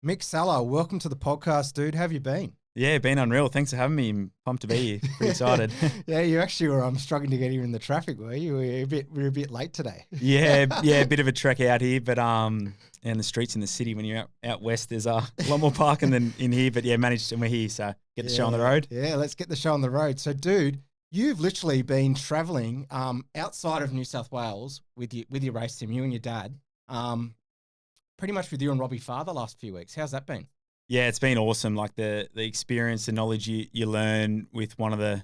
Mick Saller, welcome to the podcast, dude. How have you been? Yeah, been unreal. Thanks for having me. I'm pumped to be here. Pretty excited. Yeah, you actually were struggling to get here in the traffic, were you? We were a bit late today. Yeah, a bit of a trek out here, but and the streets in the city when you're out west, there's a lot more parking than in here. But yeah, managed and we're here, so get the show on the road. Yeah, let's get the show on the road. So, dude, you've literally been traveling outside of New South Wales with your race team, you and your dad, pretty much with you and Robbie Farr the last few weeks. How's that been? Yeah, it's been awesome. Like the experience, the knowledge you learn with one of the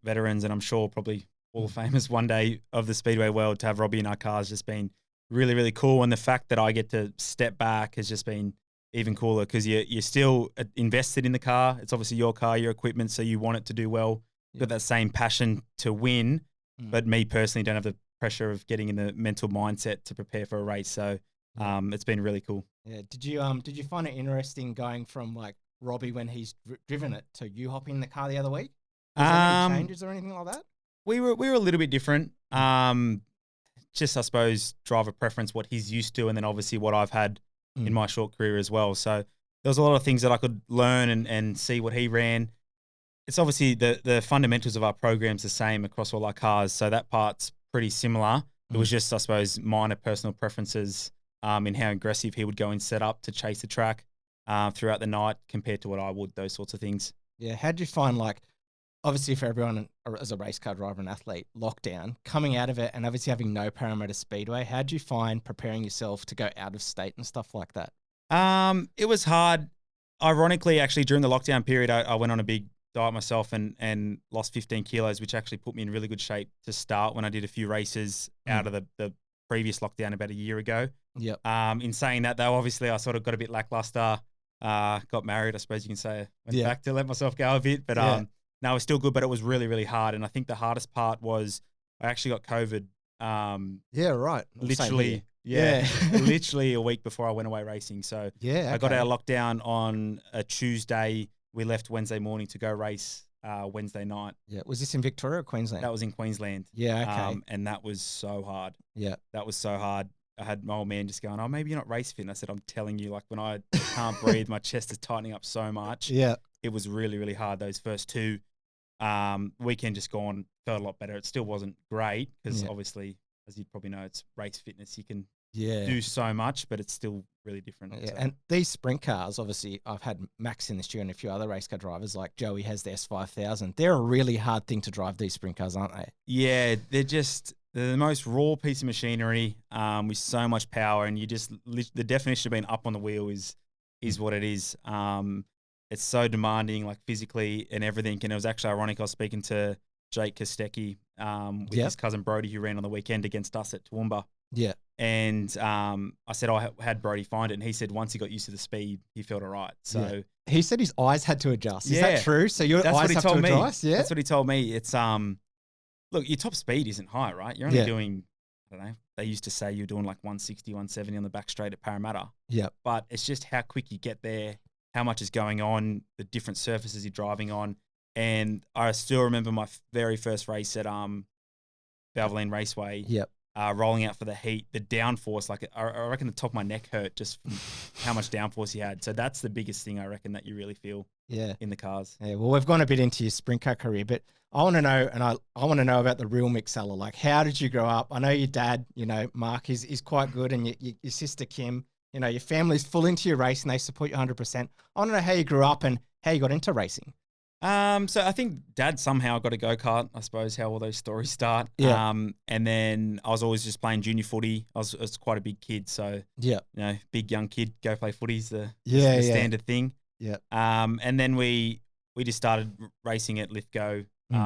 veterans, and I'm sure probably Hall of Famers one day of the Speedway world, to have Robbie in our car has just been really, really cool. And the fact that I get to step back has just been even cooler because you're still invested in the car. It's obviously your car, your equipment, so you want it to do well. You've got that same passion to win, but me personally don't have the pressure of getting in the mental mindset to prepare for a race. So it's been really cool. Yeah. Did you find it interesting going from like Robbie when he's driven it to you hopping in the car the other week? Was there any changes or anything like that? We were a little bit different. Just I suppose driver preference, what he's used to, and then obviously what I've had in my short career as well. So there was a lot of things that I could learn and see what he ran. It's obviously the fundamentals of our program's the same across all our cars, so that part's pretty similar. It was just I suppose minor personal preferences in how aggressive he would go in setup to chase the track throughout the night compared to what I would, those sorts of things. Yeah. How did you find, like, obviously for everyone as a race car driver and athlete, lockdown, coming out of it and obviously having no Parramatta Speedway, how did you find preparing yourself to go out of state and stuff like that? It was hard. Ironically, actually, during the lockdown period, I went on a big diet myself and lost 15 kilos, which actually put me in really good shape to start when I did a few races out of the previous lockdown about a year ago. Yep. In saying that, though, obviously I sort of got a bit lackluster. Got married, I suppose you can say. Went back to let myself go a bit, but no, it was still good. But it was really, really hard. And I think the hardest part was I actually got COVID. Yeah, right. Literally, literally a week before I went away racing. So I got out of lockdown on a Tuesday. We left Wednesday morning to go race Wednesday night. Yeah. Was this in Victoria or Queensland? That was in Queensland. Yeah, okay. And that was so hard. Yeah. That was so hard. I had my old man just going, oh, maybe you're not race fit. And I said, I'm telling you, like when I can't breathe, my chest is tightening up so much. Yeah. It was really, really hard. Those first two weekend just gone, felt a lot better. It still wasn't great because obviously, as you probably know, it's race fitness. You can do so much, but it's still really different. Yeah. So. And these sprint cars, obviously, I've had Max in this year and a few other race car drivers like Joey has the S5000. They're a really hard thing to drive, these sprint cars, aren't they? Yeah, they're the most raw piece of machinery with so much power, and you just the definition of being up on the wheel is what it is. It's so demanding, like physically and everything. And it was actually ironic. I was speaking to Jake Kostecki with his cousin Brody, who ran on the weekend against us at Toowoomba. Yeah. And I said I had Brody find it, and he said once he got used to the speed, he felt all right. So he said his eyes had to adjust. Is that true? So your eyes have to adjust? Yeah, that's what he told me. It's look, your top speed isn't high, right? You're only doing, I don't know, they used to say you're doing like 160, 170 on the back straight at Parramatta. Yeah. But it's just how quick you get there, how much is going on, the different surfaces you're driving on. And I still remember my very first race at Valvoline Raceway. Yep. Rolling out for the heat, the downforce, like I reckon the top of my neck hurt just from how much downforce you had. So that's the biggest thing I reckon that you really feel in the cars. Yeah, well, we've gone a bit into your sprint car career, but I want to know, and I want to know about the real Mick Saller. Like, how did you grow up? I know your dad, Mark, is quite good, and your sister Kim, your family's full into your race and they support you 100%. I want to know how you grew up and how you got into racing. So I think Dad somehow got a go-kart, I suppose, how all those stories start. Yeah. And then I was always just playing junior footy. I was quite a big kid, so big young kid, go play footy's the standard thing. Yeah. And then we just started racing at Lithgow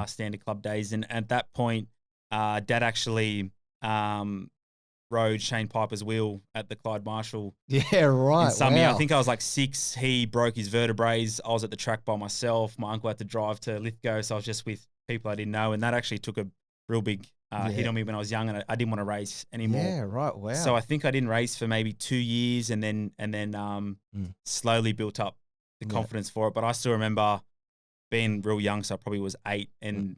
standard club days, and at that point, Dad actually rode Shane Piper's wheel at the Clyde Marshall. Yeah, right. In some year, I think I was like 6. He broke his vertebrae. I was at the track by myself. My uncle had to drive to Lithgow, so I was just with people I didn't know, and that actually took a real big hit on me when I was young, and I didn't want to race anymore. Yeah, right. Wow. So I think I didn't race for maybe 2 years, and then slowly built up the confidence for it. But I still remember being real young, so I probably was 8, and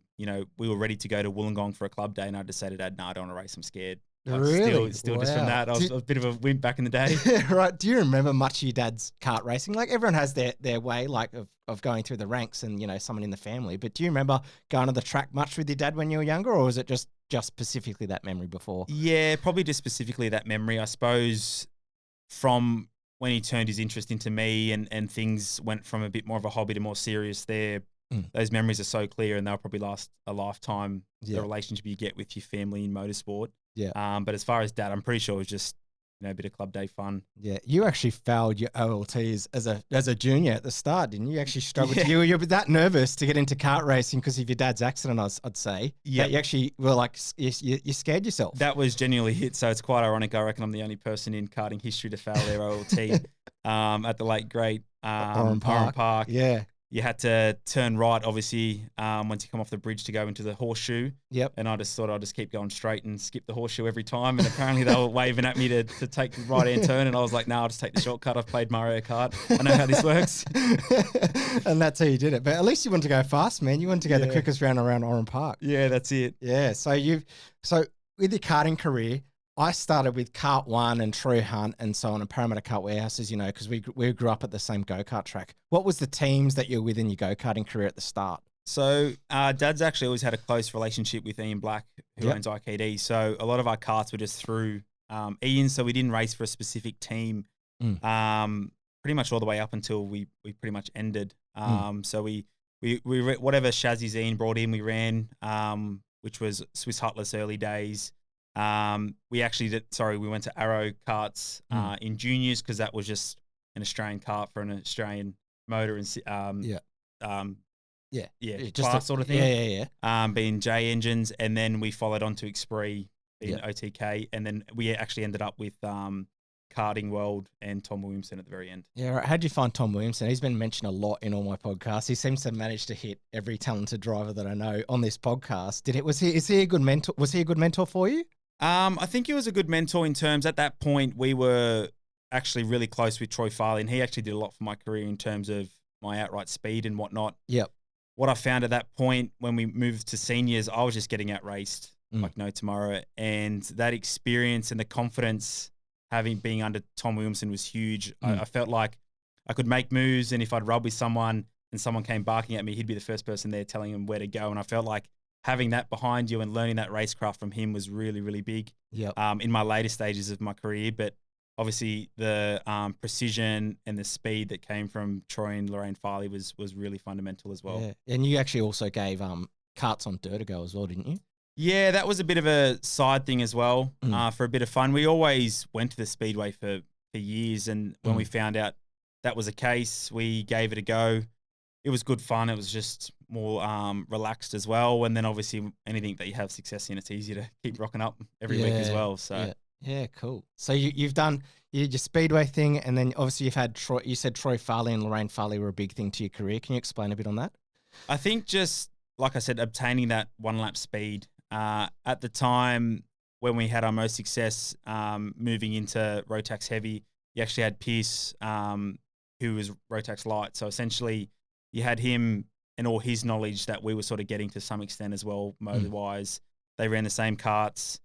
we were ready to go to Wollongong for a club day, and I just said to Dad, no, I don't want to race. I'm scared. Really? Still just from that. I was a bit of a wimp back in the day. Right. Do you remember much of your dad's kart racing? Like everyone has their way, like of going through the ranks and, you know, someone in the family. But do you remember going to the track much with your dad when you were younger, or was it just specifically that memory before? Yeah, probably just specifically that memory. I suppose from when he turned his interest into me and things went from a bit more of a hobby to more serious there, those memories are so clear and they'll probably last a lifetime, the relationship you get with your family in motorsport. Yeah. But as far as dad, I'm pretty sure it was just, you know, a bit of club day fun. Yeah. You actually failed your OLTs as a junior at the start, didn't you? You actually struggled. You were that nervous to get into kart racing because of your dad's accident, I'd say. Yeah. You actually were like, you scared yourself. That was genuinely it. So it's quite ironic. I reckon I'm the only person in karting history to fail their OLT at the late great Oran Park. Yeah. You had to turn right, obviously, once you come off the bridge to go into the horseshoe. Yep. And I just thought I'd just keep going straight and skip the horseshoe every time. And apparently they were waving at me to take the right-hand turn. And I was like, no, I'll just take the shortcut. I've played Mario Kart. I know how this works. And that's how you did it. But at least you wanted to go fast, man. You wanted to go the quickest round around Oran Park. Yeah, that's it. Yeah. So with your karting career, I started with Kart One and Troy Hunt and so on, and Parramatta Kart Warehouses, you know, because we grew up at the same go-kart track. What was the teams that you were with in your go-karting career at the start? So Dad's actually always had a close relationship with Ian Black, who owns IKD. So a lot of our karts were just through Ian, so we didn't race for a specific team pretty much all the way up until we pretty much ended. So we whatever chassis Ian brought in, we ran, which was Swiss Hutless early days. We went to Arrow Karts in juniors because that was just an Australian kart for an Australian motor and class sort of thing. Being J engines, and then we followed on to Expree being OTK, and then we actually ended up with Karting World and Tom Williamson at the very end. Yeah, right. How'd you find Tom Williamson? He's been mentioned a lot in all my podcasts. He seems to manage to hit every talented driver that I know on this podcast. Is he a good mentor? Was he a good mentor for you? I think he was a good mentor in terms, at that point, we were actually really close with Troy Farley, and he actually did a lot for my career in terms of my outright speed and whatnot. Yep. What I found at that point when we moved to seniors, I was just getting out raced like no tomorrow. And that experience and the confidence being under Tom Williamson was huge. I felt like I could make moves, and if I'd rub with someone and someone came barking at me, he'd be the first person there telling him where to go. And I felt like having that behind you and learning that racecraft from him was really, really big in my later stages of my career. But obviously the precision and the speed that came from Troy and Lorraine Farley was really fundamental as well. Yeah. And you actually also gave karts on dirt a go as well, didn't you? Yeah, that was a bit of a side thing as well for a bit of fun. We always went to the Speedway for years, and when we found out that was the case, we gave it a go. It was good fun. It was just more relaxed as well. And then obviously anything that you have success in, it's easier to keep rocking up every week as well. So yeah, cool. So you've done your Speedway thing, and then obviously you've had Troy. You said Troy Farley and Lorraine Farley were a big thing to your career. Can you explain a bit on that? I think just like I said, obtaining that one lap speed at the time when we had our most success moving into Rotax Heavy, you actually had Pierce, who was Rotax Light. So essentially you had him and all his knowledge that we were sort of getting to some extent as well, motor-wise. They ran the same karts.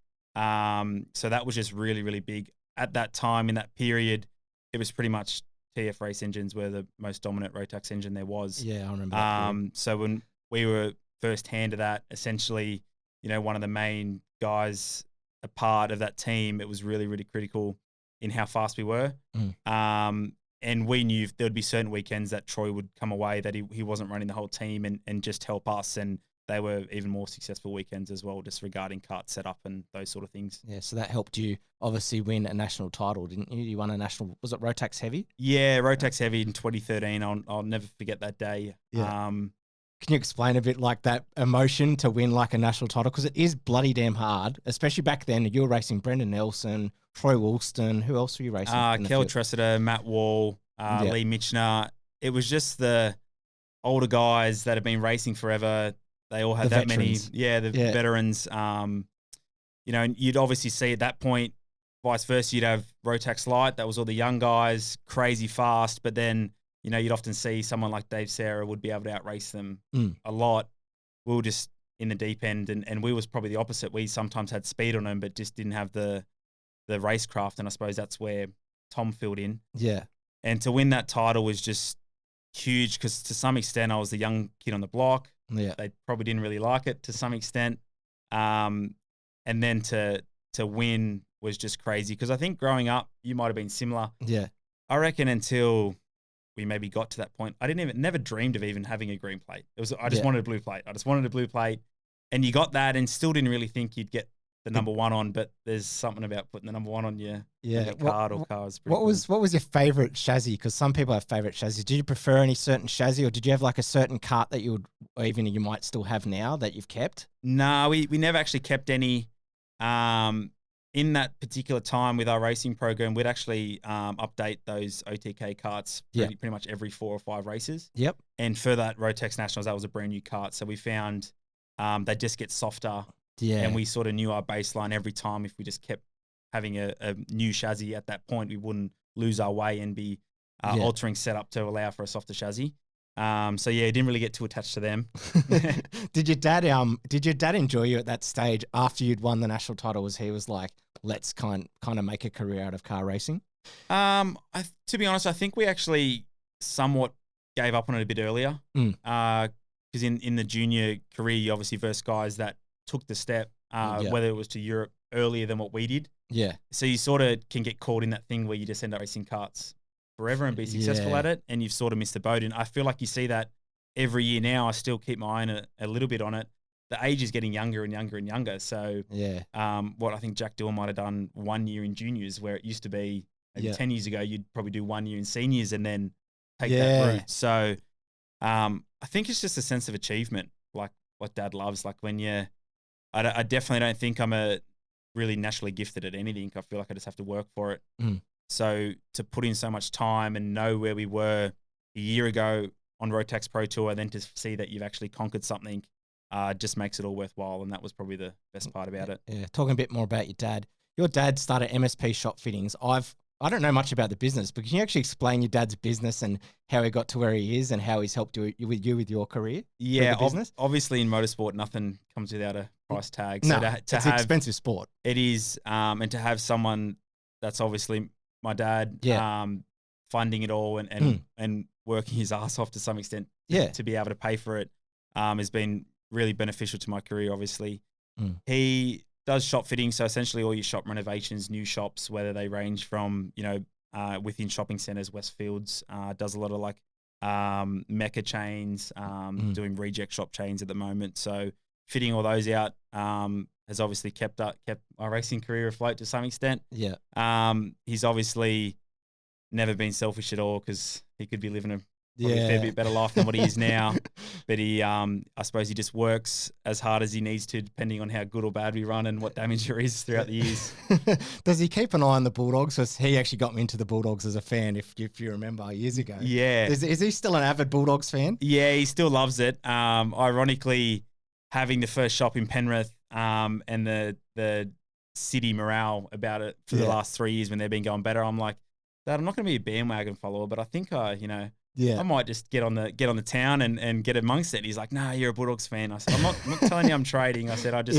So that was just really, really big. At that time, in that period, it was pretty much TF race engines were the most dominant Rotax engine there was. Yeah, I remember that. So when we were first hand to that, essentially, you know, one of the main guys, a part of that team, it was really, really critical in how fast we were. And we knew there would be certain weekends that Troy would come away that he wasn't running the whole team and just help us. And they were even more successful weekends as well, just regarding kart setup and those sort of things. Yeah, so that helped you obviously win a national title, didn't you? You won a national, was it Rotax Heavy? Yeah, Rotax Heavy in 2013. I'll never forget that day. Yeah. Can you explain a bit like that emotion to win like a national title? Because it is bloody damn hard, especially back then. You were racing Brendan Nelson, Troy Woolston. Who else were you racing? Kel Tressiter, Matt Wall, Lee Mitchner. It was just the older guys that have been racing forever. They all had that veterans. Veterans. You know, and you'd obviously see at that point, vice versa, you'd have Rotax Light. That was all the young guys, crazy fast. But then, you know, you'd often see someone like Dave Sarah would be able to outrace them a lot. We were just in the deep end, and we was probably the opposite. We sometimes had speed on them, but just didn't have the racecraft, and I suppose that's where Tom filled in. Yeah. And to win that title was just huge because to some extent I was the young kid on the block. Yeah. They probably didn't really like it to some extent. And then to win was just crazy because I think growing up you might have been similar. Yeah. I reckon until we maybe got to that point, I never dreamed of even having a green plate. I just wanted a blue plate. I just wanted a blue plate, and you got that, and still didn't really think you'd get the number one on. But there's something about putting the number one on your card or cars. What was your favorite chassis? Because some people have favorite chassis. Did you prefer any certain chassis, or did you have like a certain kart that you would, or even you might still have now that you've kept? No, we never actually kept any. In that particular time with our racing program, we'd actually update those OTK karts pretty much every 4 or 5 races. Yep. And for that Rotex Nationals, that was a brand new kart. So we found they just get softer. Yeah. And we sort of knew our baseline every time. If we just kept having a new chassis at that point, we wouldn't lose our way and be altering setup to allow for a softer chassis. So yeah, didn't really get too attached to them. Did your dad enjoy you at that stage after you'd won the national title? Was he like, let's kind of make a career out of car racing? To be honest, I think we actually somewhat gave up on it a bit earlier. Because in the junior career, you obviously versed guys that took the step, whether it was to Europe earlier than what we did. Yeah. So you sort of can get caught in that thing where you just end up racing karts forever and be successful at it, and you've sort of missed the boat. And I feel like you see that every year now. I still keep my eye on a little bit on it. The age is getting younger and younger and younger. So what I think Jack Dillon might have done 1 year in juniors, where it used to be maybe 10 years ago, you'd probably do 1 year in seniors and then take that route. So I think it's just a sense of achievement, like what Dad loves. Like when I definitely don't think I'm a really naturally gifted at anything. I feel like I just have to work for it. So to put in so much time and know where we were a year ago on Rotax Pro Tour, then to see that you've actually conquered something just makes it all worthwhile. And that was probably the best part about it. Yeah. Talking a bit more about your dad. Your dad started MSP Shop Fittings. I don't know much about the business, but can you actually explain your dad's business and how he got to where he is and how he's helped you with your career? Yeah, business? Obviously in motorsport, nothing comes without a price tag. So it's an expensive sport. It is, and to have someone that's obviously my dad, funding it all and working his ass off to some extent to be able to pay for it has been really beneficial to my career, obviously. He does shop fitting, so essentially all your shop renovations, new shops, whether they range from, within shopping centres, Westfields, does a lot of like Mecca chains, doing reject shop chains at the moment. So fitting all those out has obviously kept my racing career afloat to some extent. Yeah. He's obviously never been selfish at all because he could be living a fair bit better life than what he is now. But he, I suppose he just works as hard as he needs to, depending on how good or bad we run and what damage there is throughout the years. Does he keep an eye on the Bulldogs? Because he actually got me into the Bulldogs as a fan, if you remember, years ago. Yeah. Is he still an avid Bulldogs fan? Yeah, he still loves it. Ironically, having the first shop in Penrith and the city morale about it for the last 3 years when they've been going better, I'm like, Dad, I'm not going to be a bandwagon follower, but I think I might just get on the town and get amongst it. He's like, nah, you're a Bulldogs fan. I said, I'm not telling you I'm trading. I said, I just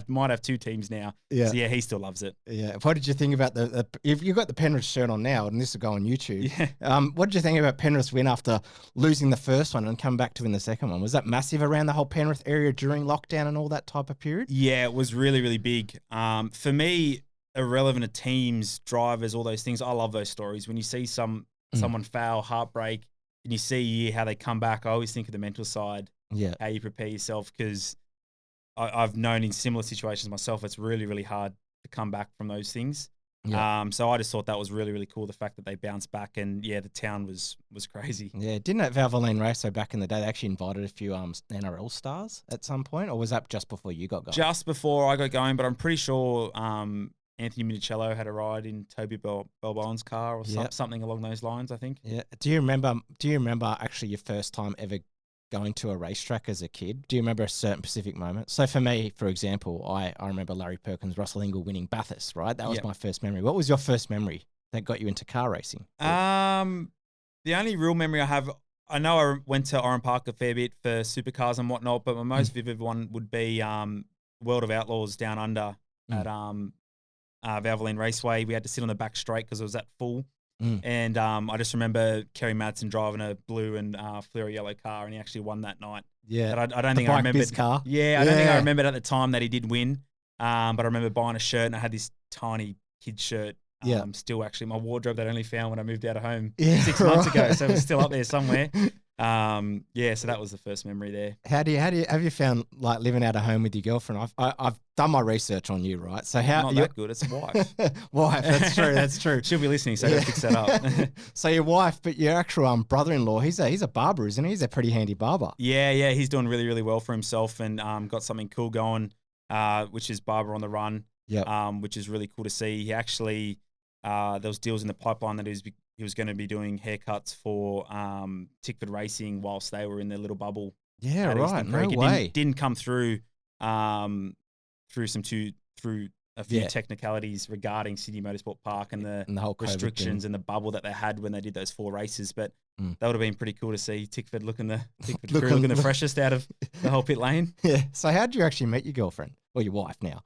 might have 2 teams now. Yeah. So he still loves it. Yeah. What did you think about if you've got the Penrith shirt on now, and this will go on YouTube. Yeah. What did you think about Penrith's win after losing the first one and coming back to win the second one? Was that massive around the whole Penrith area during lockdown and all that type of period? Yeah, it was really, really big. For me, irrelevant of teams, drivers, all those things, I love those stories. When you see someone fail, heartbreak, and you see how they come back, I always think of the mental side, how you prepare yourself, because I've known in similar situations myself, it's really, really hard to come back from those things. Yeah. So I just thought that was really, really cool, the fact that they bounced back, and the town was crazy. Yeah, didn't that Valvoline race, so back in the day, they actually invited a few NRL stars at some point, or was that just before you got going? Just before I got going, but I'm pretty sure Anthony Minicello had a ride in Toby Balboa's car or something along those lines, I think. Yeah. Do you remember actually your first time ever going to a racetrack as a kid? Do you remember a certain specific moment? So for me, for example, I remember Larry Perkins, Russell Ingall winning Bathurst, right? That was my first memory. What was your first memory that got you into car racing? The only real memory I have, I know I went to Oran Park a fair bit for supercars and whatnot, but my most vivid one would be World of Outlaws down under at Valvoline Raceway. We had to sit on the back straight because it was at full. And I just remember Kerry Madsen driving a blue and fluoro yellow car, and he actually won that night. Yeah. But I don't think I remembered. Car. Yeah, I don't think I remembered at the time that he did win. But I remember buying a shirt, and I had this tiny kid shirt. Still actually my wardrobe that I only found when I moved out of home 6 months ago. So it was still up there somewhere. So that was the first memory there. Have you found like living out of home with your girlfriend? I've done my research on you, right? So how not that good? It's a wife. Wife, that's true. That's true. She'll be listening, so I gotta fix that up. So your wife, but your actual brother-in-law, he's a barber, isn't he? He's a pretty handy barber. Yeah, he's doing really, really well for himself, and got something cool going, which is Barber on the Run. Which is really cool to see. He actually there was deals in the pipeline that he was going to be doing haircuts for Tickford Racing whilst they were in their little bubble. Yeah, right. No way. Didn't come through through a few technicalities regarding Sydney Motorsport Park and the whole restrictions and the bubble that they had when they did those 4 races. But that would have been pretty cool to see Tickford looking the freshest out of the whole pit lane. Yeah. So how did you actually meet your girlfriend or your wife now?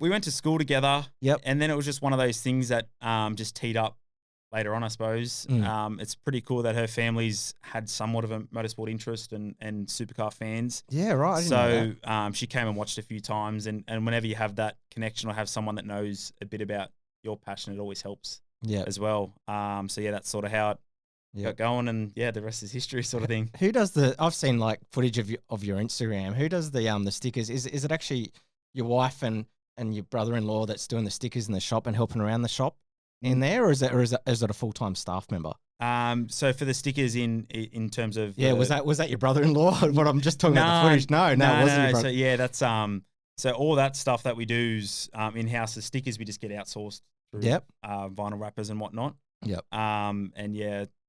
We went to school together. Yep. And then it was just one of those things that just teed up later on, I suppose. It's pretty cool that her family's had somewhat of a motorsport interest and supercar fans. Yeah, right. I didn't know that. She came and watched a few times, and whenever you have that connection or have someone that knows a bit about your passion, it always helps as well. That's sort of how it got going, and the rest is history sort of thing. Who does I've seen like footage of your Instagram. Who does the stickers? Is it actually your wife and your brother-in-law that's doing the stickers in the shop and helping around the shop in there, or is it a full-time staff member? So for the stickers in terms of was that your brother-in-law? What I'm just talking about the footage. No, it wasn't. So that's so all that stuff that we do is in-house. The stickers we just get outsourced through vinyl wrappers and whatnot.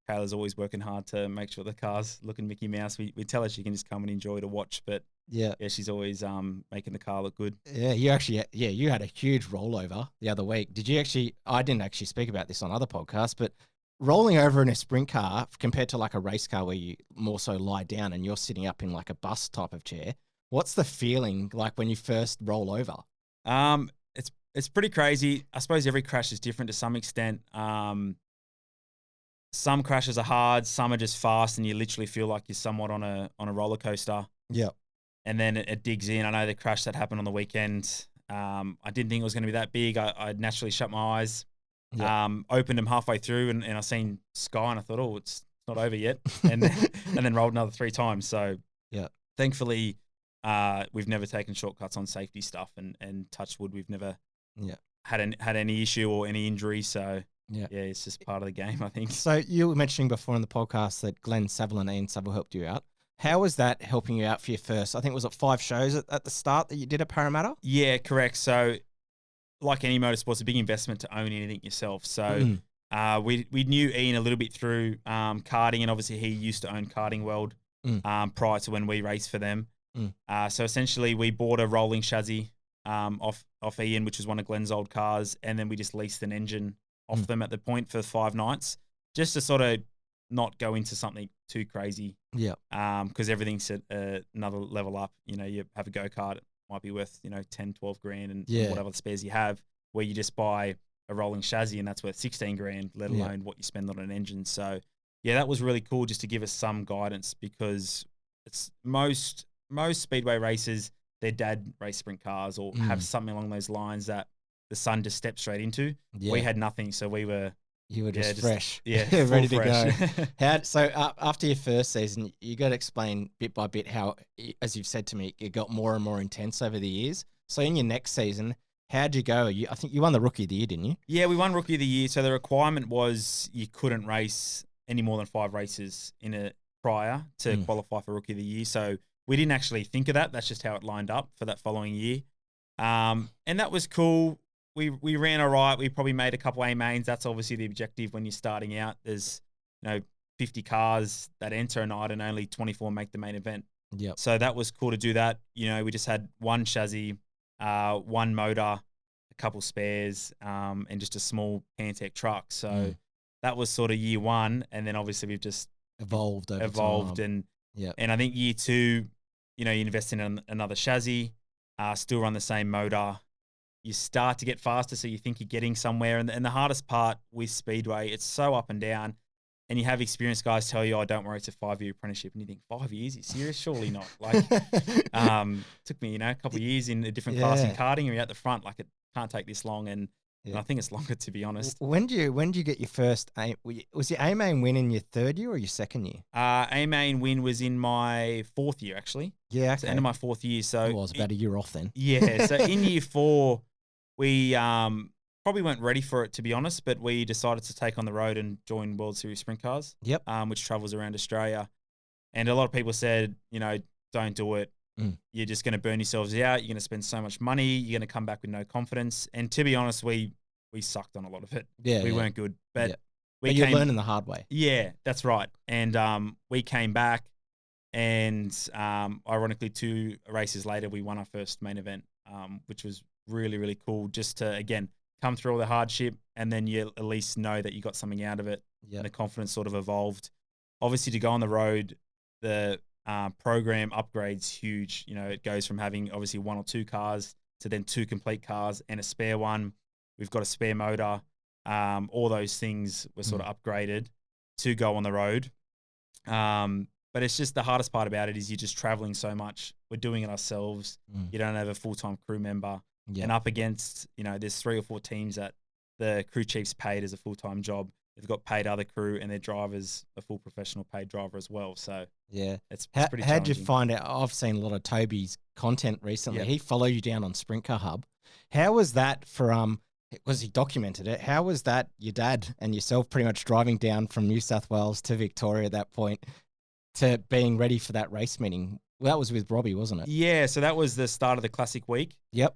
Kayla's always working hard to make sure the car's looking Mickey Mouse. We tell her she can just come and enjoy to watch, but she's always making the car look good. Yeah, you had a huge rollover the other week. Did you actually? I didn't actually speak about this on other podcasts, but rolling over in a sprint car compared to like a race car where you more so lie down and you're sitting up in like a bus type of chair. What's the feeling like when you first roll over? It's pretty crazy. I suppose every crash is different to some extent. Some crashes are hard, some are just fast, and you literally feel like you're somewhat on a roller coaster. Yeah. And then it digs in. I know the crash that happened on the weekend. I didn't think it was going to be that big. I naturally shut my eyes, opened them halfway through, and I seen sky, and I thought, oh, it's not over yet, and then rolled another 3 times. So thankfully, we've never taken shortcuts on safety stuff, and touch wood, we've never had any issue or any injury. So. Yeah, it's just part of the game, I think. So you were mentioning before in the podcast that Glenn Saville and Ian Saville helped you out. How was that helping you out for your first? I think was it 5 shows at the start that you did at Parramatta? Yeah, correct. So, like any motorsport, it's a big investment to own anything yourself. So we knew Ian a little bit through karting, and obviously he used to own Karting World prior to when we raced for them. So essentially, we bought a rolling chassis off Ian, which was one of Glenn's old cars, and then we just leased an engine off them at the point for 5 nights, just to sort of not go into something too crazy. Yeah. Because everything's at another level up. You know, you have a go-kart, it might be worth, 10, 12 grand and whatever the spares you have, where you just buy a rolling chassis and that's worth 16 grand, let alone what you spend on an engine. So that was really cool just to give us some guidance, because it's most speedway races, their dad race sprint cars or have something along those lines that the son just stepped straight into. We had nothing, so we were. You were just fresh. Yeah, ready to fresh. go. So after your first season, you got to explain bit by bit how, as you've said to me, it got more and more intense over the years. So in your next season, how'd you go? I think you won the Rookie of the Year, didn't you? Yeah, we won Rookie of the Year. So the requirement was you couldn't race any more than 5 races in a prior to qualify for Rookie of the Year. So we didn't actually think of that. That's just how it lined up for that following year. And that was cool. We ran all right. We probably made a couple A mains. That's obviously the objective when you're starting out. There's 50 cars that enter a night and only 24 make the main event. Yep. So that was cool to do that. We just had 1 chassis, 1 motor, a couple spares, and just a small Pantech truck. So that was sort of year 1. And then obviously we've just evolved over evolved, time. and I think year 2, you invest in another chassis, still run the same motor. You start to get faster, so you think you're getting somewhere. And the hardest part with Speedway, it's so up and down. And you have experienced guys tell you, "Oh, don't worry, it's a 5-year apprenticeship." And you think, 5 years? Are you serious? Surely not. Like, took me, a couple of years in a different class in karting, and you're at the front. Like, it can't take this long. And I think it's longer, to be honest. When do you get your first was your A-Main win in your 3rd year or your 2nd year? A-Main win was in my 4th year, actually. Yeah, okay. It's the end of my 4th year. So I was about a year off then. Yeah. So in year 4, we probably weren't ready for it, to be honest, but we decided to take on the road and join World Series Sprint Cars, which travels around Australia. And a lot of people said, don't do it. You're just going to burn yourselves out. You're going to spend so much money. You're going to come back with no confidence. And to be honest, we sucked on a lot of it. We weren't good. But you're learning the hard way. Yeah, that's right. And we came back, and ironically, 2 races later, we won our first main event, which was really, really cool, just to, again, come through all the hardship, and then you at least know that you got something out of it. And the confidence sort of evolved. Obviously, to go on the road, the program upgrade's huge. It goes from having obviously 1 or 2 cars to then 2 complete cars and a spare one. We've got a spare motor. All those things were sort of upgraded to go on the road. But it's just the hardest part about it is you're just traveling so much. We're doing it ourselves. You don't have a full-time crew member. And up against, there's 3 or 4 teams that the crew chief's paid as a full-time job. They've got paid other crew, and their driver's a full professional paid driver as well. So it's pretty challenging. How'd you find out? I've seen a lot of Toby's content recently. He followed you down on Sprintcar Hub. How was that for because he documented it? How was that your dad and yourself pretty much driving down from New South Wales to Victoria at that point to being ready for that race meeting? Well, that was with Robbie, wasn't it? Yeah, so that was the start of the Classic week. Yep.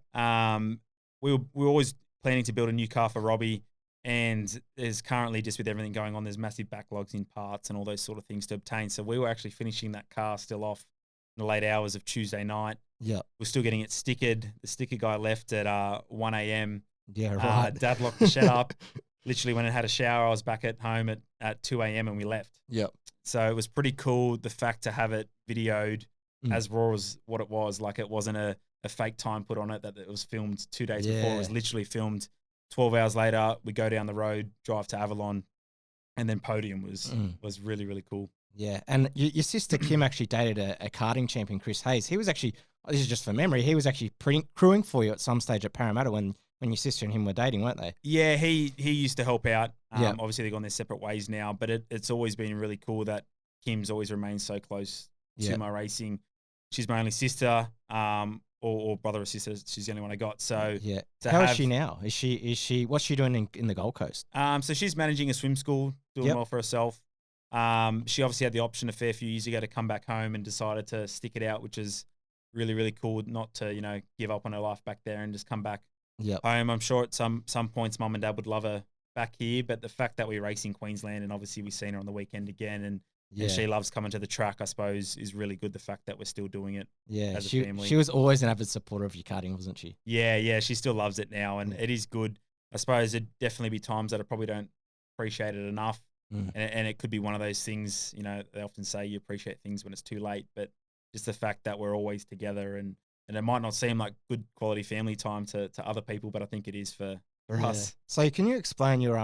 We were always planning to build a new car for Robbie, and there's currently, just with everything going on, there's massive backlogs in parts and all those sort of things to obtain. So we were actually finishing that car still off in the late hours of Tuesday night. Yeah. We're still getting it stickered. The sticker guy left at 1 a.m. Yeah, right. Dad locked the shed up. Literally, when I had a shower, I was back at home at 2 a.m. and we left. Yep. So it was pretty cool, the fact to have it videoed as raw as what it was. Like, it wasn't a fake time put on it, that it was filmed 2 days before. It was literally filmed 12 hours later. We go down the road, drive to Avalon, and then podium was really, really cool. Yeah, and your sister Kim actually dated a karting champion, Chris Hayes. He was actually, this is just for memory, he was actually crewing for you at some stage at Parramatta when your sister and him were dating, weren't they? Yeah, he used to help out. Obviously, they've gone their separate ways now, but it's always been really cool that Kim's always remained so close to my racing. She's my only sister, or brother or sister. She's the only one I got. So how is she now? Is she what's she doing in the Gold Coast? So she's managing a swim school, doing well for herself. She obviously had the option a fair few years ago to come back home and decided to stick it out, which is really, really cool. Not to give up on her life back there and just come back home. I'm sure at some points, Mum and Dad would love her back here, but the fact that we race in Queensland, and obviously we've seen her on the weekend again, and she loves coming to the track, I suppose, is really good. The fact that we're still doing it as a family. She was always an avid supporter of your karting, wasn't she? Yeah, she still loves it now, and it is good. I suppose there'd definitely be times that I probably don't appreciate it enough, and it could be one of those things, they often say you appreciate things when it's too late, but just the fact that we're always together, and it might not seem like good quality family time to other people, but I think it is for us. So can you explain your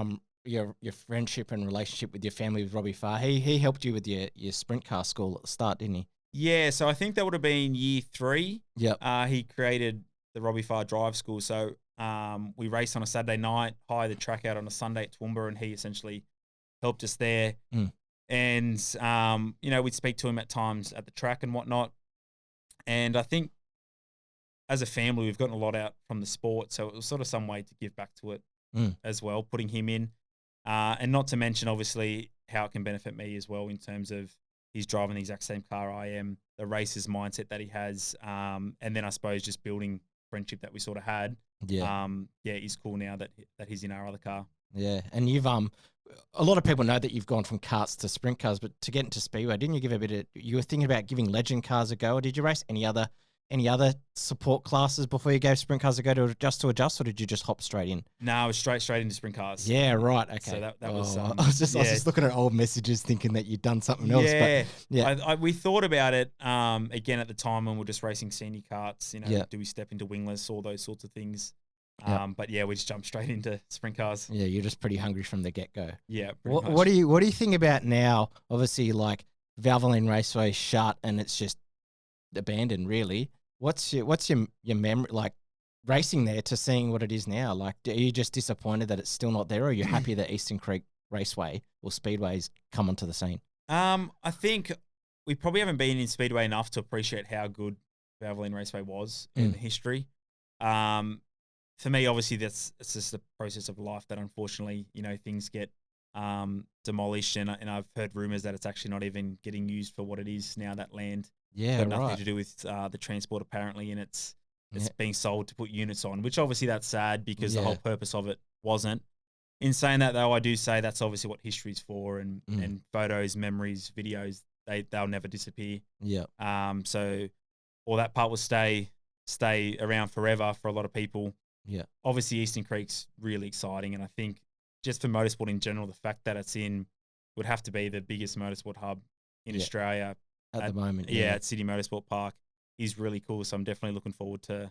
friendship and relationship with your family with Robbie Farr? He helped you with your sprint car school at the start, didn't he? Yeah, so I think that would have been year 3. Yep. He created the Robbie Farr Drive School. So we raced on a Saturday night, hired the track out on a Sunday at Toowoomba, and he essentially helped us there. And, we'd speak to him at times at the track and whatnot. And I think as a family, we've gotten a lot out from the sport. So it was sort of some way to give back to it as well, putting him in. And not to mention, obviously, how it can benefit me as well in terms of he's driving the exact same car I am, the racer's mindset that he has, and then I suppose just building friendship that we sort of had. He's cool now that he's in our other car. Yeah, and you've a lot of people know that you've gone from karts to sprint cars, but to get into Speedway, didn't you give you were thinking about giving legend cars a go, or did you race any other any other support classes before you gave sprint cars a go to adjust, or did you just hop straight in? No, I was straight into sprint cars. Yeah, right. Okay. So that was. I was just looking at old messages, thinking that you'd done something else. But yeah, we thought about it again at the time when we were just racing senior karts. You know, do we step into wingless, all those sorts of things. But yeah, we just jumped straight into sprint cars. Yeah, you're just pretty hungry from the get go. Yeah. What do you think about now? Obviously, like Valvoline Raceway shut and it's just abandoned. Really, what's your memory like racing there to seeing what it is now? Like, are you just disappointed that it's still not there, or are you happy that Eastern Creek Raceway or Speedway's come onto the scene? I think we probably haven't been in Speedway enough to appreciate how good Valvoline Raceway was in history. For me, obviously, it's just the process of life that unfortunately, you know, things get demolished, and I've heard rumors that it's actually not even getting used for what it is now. That land, got nothing to do with the transport apparently, and it's being sold to put units on, which obviously that's sad because the whole purpose of it wasn't. In saying that though, I do say that's obviously what history's for, and photos, memories, videos, they'll never disappear. Yeah. So all that part will stay around forever for a lot of people. Yeah. Obviously, Eastern Creek's really exciting, and I think just for motorsport in general, the fact that it's would have to be the biggest motorsport hub in Australia at the moment. Yeah, at City Motorsport Park is really cool. So I'm definitely looking forward to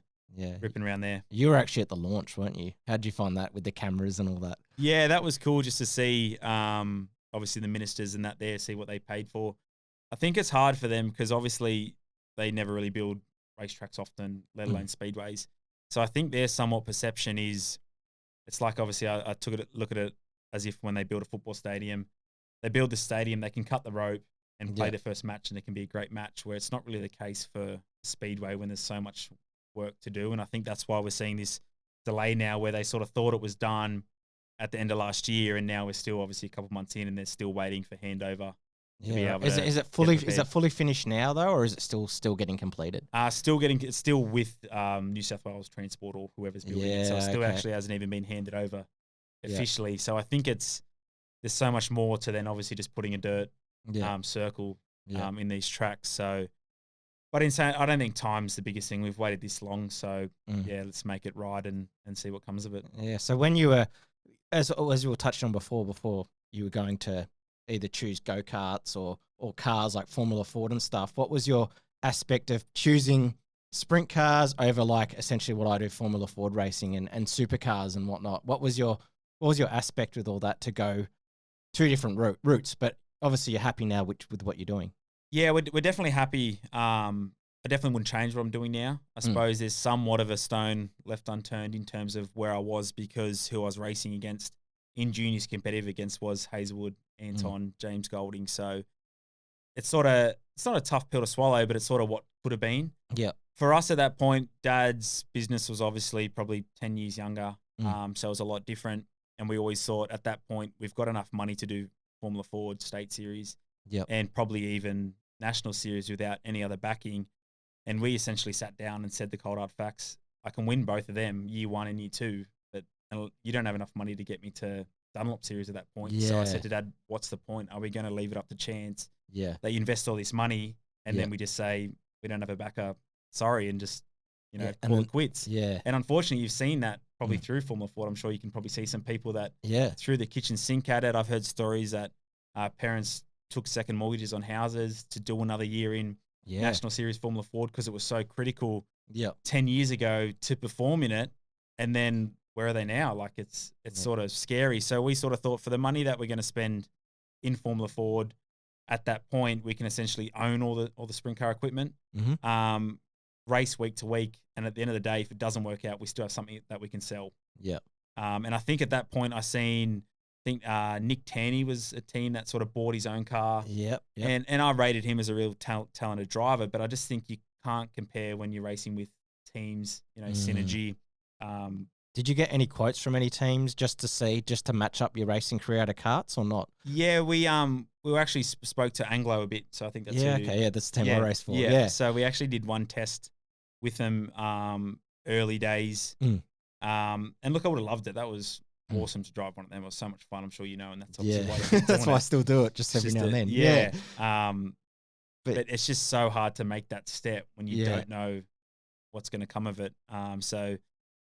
ripping around there. You were actually at the launch, weren't you? How'd you find that with the cameras and all that? Yeah, that was cool just to see, obviously the ministers and that there, see what they paid for. I think it's hard for them because obviously they never really build racetracks often, let alone speedways. So I think their somewhat perception is, it's like obviously I look at it as if when they build a football stadium, they build the stadium, they can cut the rope and play their first match, and it can be a great match, where it's not really the case for Speedway when there's so much work to do. And I think that's why we're seeing this delay now, where they sort of thought it was done at the end of last year, and now we're still obviously a couple of months in, and they're still waiting for handover. Yeah. Is it fully finished now though, or is it still getting completed? It's still with New South Wales Transport or whoever's building it. So it still actually hasn't even been handed over officially. Yeah. So I think there's so much more to then obviously just putting a dirt circle in these tracks. So, but in saying, I don't think time's the biggest thing. We've waited this long, so let's make it right and see what comes of it. Yeah. So when you were, as you were touched on before you were going to either choose go-karts or cars like Formula Ford and stuff, what was your aspect of choosing sprint cars over like essentially what I do, Formula Ford racing and supercars and whatnot? What was your aspect with all that to go two different routes? But obviously you're happy now with what you're doing. Yeah, we're definitely happy. I definitely wouldn't change what I'm doing now. I suppose there's somewhat of a stone left unturned in terms of where I was, because who I was racing against in juniors competitive against was Hazelwood, Anton, James Golding. So it's not a tough pill to swallow, but it's sort of what could have been. Yeah. For us at that point, Dad's business was obviously probably 10 years younger. So it was a lot different. And we always thought at that point, we've got enough money to do Formula Ford State Series and probably even National Series without any other backing. And we essentially sat down and said the cold hard facts. I can win both of them, year one and year two, but you don't have enough money to get me to Dunlop Series at that point. Yeah. So I said to Dad, what's the point? Are we going to leave it up to chance? Yeah. That you invest all this money and then we just say, we don't have a backup, sorry, and just, call it quits. Yeah. And unfortunately, you've seen that probably through Formula Ford. I'm sure you can probably see some people that threw the kitchen sink at it. I've heard stories that parents took second mortgages on houses to do another year in National Series Formula Ford because it was so critical 10 years ago to perform in it. And then where are they now? Like it's sort of scary. So we sort of thought for the money that we're going to spend in Formula Ford at that point, we can essentially own all the sprint car equipment, race week to week. And at the end of the day, if it doesn't work out, we still have something that we can sell. Yeah. And I think at that point Nick Taney was a team that sort of bought his own car. Yep. And I rated him as a real talented driver, but I just think you can't compare when you're racing with teams, Synergy. Did you get any quotes from any teams just to match up your racing career out of karts or not? Yeah, we actually spoke to Anglo a bit, so I think that's that's the team I raced for. Yeah, so we actually did one test with them early days. And look, I would have loved it. That was awesome to drive one of them. It was so much fun, I'm sure you know, and that's obviously why that's why I still do it just every now and then. Yeah. But it's just so hard to make that step when you don't know what's going to come of it. So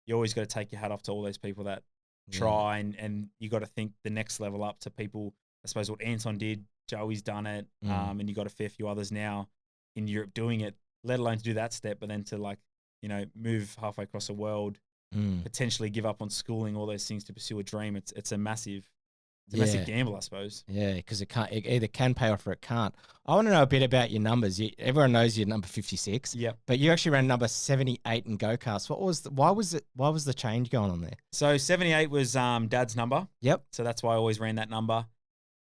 you always got to take your hat off to all those people that try, and you got to think the next level up to people. I suppose what Anton did, Joey's done it, and you got a fair few others now in Europe doing it, let alone to do that step, but then to like, you know, move halfway across the world, potentially give up on schooling, all those things to pursue a dream. It's a massive gamble, I suppose. Yeah, because it either can pay off or it can't. I want to know a bit about your numbers. Everyone knows you're number 56. Yep. But you actually ran number 78 in go-karts. Why was the change going on there? So 78 was Dad's number. Yep. So that's why I always ran that number.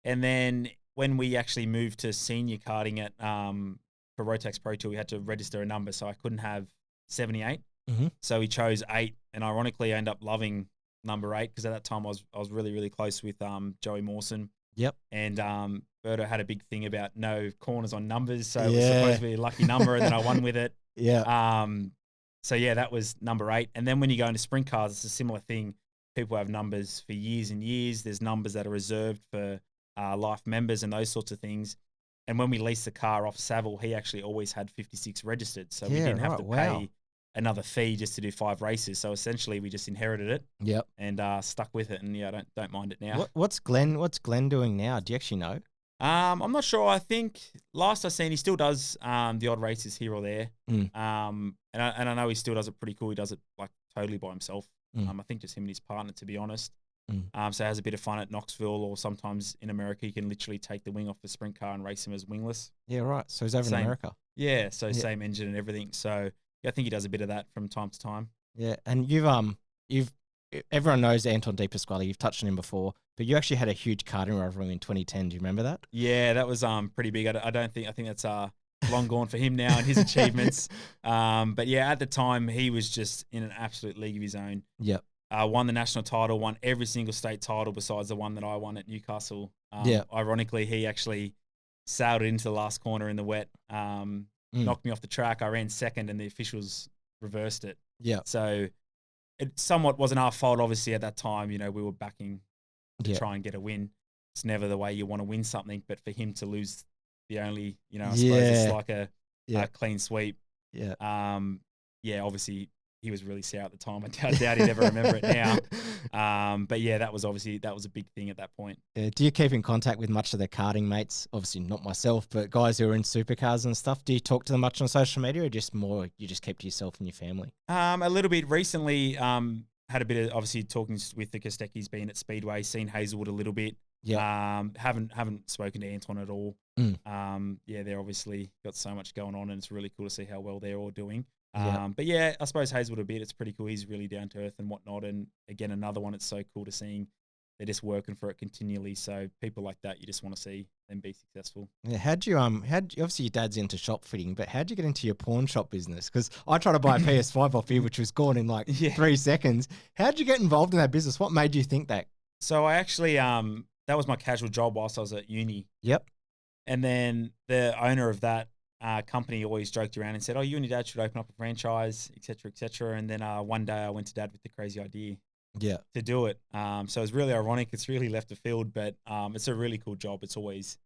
And then when we actually moved to senior karting at for Rotax Pro Tour, we had to register a number, so I couldn't have 78. So we chose 8, and ironically, I ended up loving number 8 because at that time I was really, really close with Joey Mawson. Yep. And Berto had a big thing about no corners on numbers, so it was supposed to be a lucky number, and then I won with it. Yeah. So yeah, that was number 8. And then when you go into sprint cars, it's a similar thing. People have numbers for years and years. There's numbers that are reserved for life members and those sorts of things. And when we leased the car off Saville, he actually always had 56 registered, so we didn't have to pay another fee just to do 5 races. So essentially, we just inherited it. Yep. And stuck with it, and I don't mind it now. What's Glenn doing now? Do you actually know? I'm not sure. I think last I seen, he still does the odd races here or there. And I know he still does it pretty cool. He does it like totally by himself. I think just him and his partner, to be honest. So has a bit of fun at Knoxville, or sometimes in America, you can literally take the wing off the sprint car and race him as wingless. Yeah, right. So he's over in America. Yeah, so same engine and everything. So yeah, I think he does a bit of that from time to time. Yeah, and everyone knows Anton De Pasquale. You've touched on him before, but you actually had a huge karting rivalry in 2010. Do you remember that? Yeah, that was pretty big. I think that's long gone for him now and his achievements. But yeah, at the time he was just in an absolute league of his own. Yep. Won the national title, won every single state title besides the one that I won at Newcastle. Ironically, he actually sailed into the last corner in the wet, knocked me off the track. I ran second, and the officials reversed it. Yeah. So it somewhat wasn't our fault, obviously, at that time. You know, we were backing to try and get a win. It's never the way you want to win something, but for him to lose the only, I suppose it's like a clean sweep. Yeah. Obviously he was really sour at the time. I doubt he'd ever remember it now. But yeah, that was a big thing at that point. Yeah. Do you keep in contact with much of their karting mates? Obviously not myself, but guys who are in supercars and stuff. Do you talk to them much on social media, or just more you just keep to yourself and your family? A little bit recently. Had a bit of obviously talking with the Kostecki's, been at Speedway, seen Hazelwood a little bit. Yeah. Haven't spoken to Anton at all. They're obviously got so much going on, and it's really cool to see how well they're all doing. But yeah, I suppose Hazelwood a bit. It's pretty cool. He's really down to earth and whatnot. And again, another one. It's so cool to seeing they're just working for it continually. So people like that, you just want to see them be successful. Yeah. Obviously your dad's into shop fitting, but how'd you get into your pawn shop business? Because I tried to buy a PS5 off you, which was gone in like 3 seconds. How'd you get involved in that business? What made you think that? So I actually, that was my casual job whilst I was at uni. Yep. And then the owner of that company always joked around and said, "Oh, you and your dad should open up a franchise, et cetera, et cetera." And then one day I went to Dad with the crazy idea to do it. So it's really ironic. It's really left the field, but it's a really cool job. It's always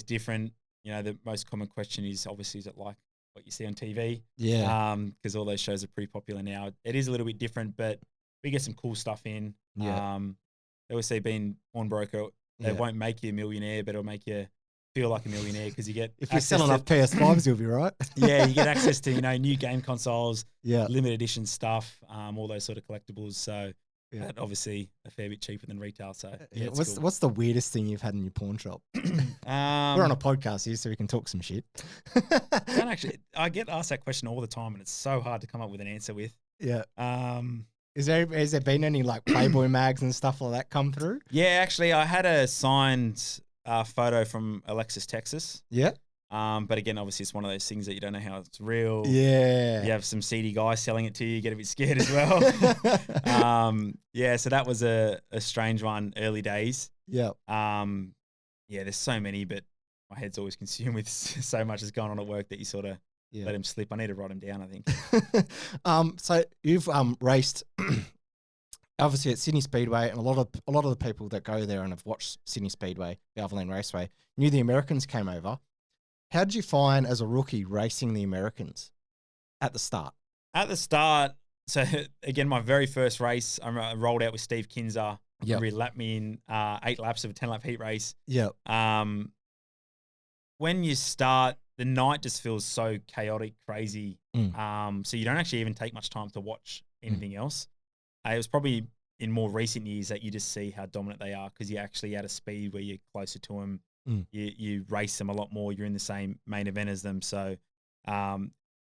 different. The most common question is obviously, is it like what you see on TV? Yeah. Because all those shows are pretty popular now. It is a little bit different, but we get some cool stuff in. Yeah. They always say being pawnbroker, they won't make you a millionaire, but it'll make you feel like a millionaire because you get if you're selling off PS5s, you'll be right. Yeah, you get access to new game consoles, limited edition stuff, all those sort of collectibles. So obviously a fair bit cheaper than retail. So what's the weirdest thing you've had in your pawn shop? We're on a podcast here, so we can talk some shit. I get asked that question all the time, and it's so hard to come up with an answer with. Yeah. Has there been any like Playboy mags and stuff like that come through? Yeah, actually, I had a signed photo from Alexis, Texas. Yeah. But again, obviously, it's one of those things that you don't know how it's real. Yeah. You have some seedy guy selling it to you. You get a bit scared as well. So that was a strange one early days. Yeah. There's so many, but my head's always consumed with so much that's going on at work that you sort of let him slip. I need to write him down, I think. So you've raced obviously at Sydney Speedway, and a lot of the people that go there and have watched Sydney Speedway, the Overland Raceway, knew the Americans came over. How did you find as a rookie racing the Americans at the start? At the start, so again, my very first race, I rolled out with Steve Kinzer. Yep. He lapped me in 8 laps of a 10-lap heat race. Yep. When you start, the night just feels so chaotic, crazy. So you don't actually even take much time to watch anything else. It was probably in more recent years that you just see how dominant they are because you're actually at a speed where you're closer to them. You race them a lot more. You're in the same main event as them. So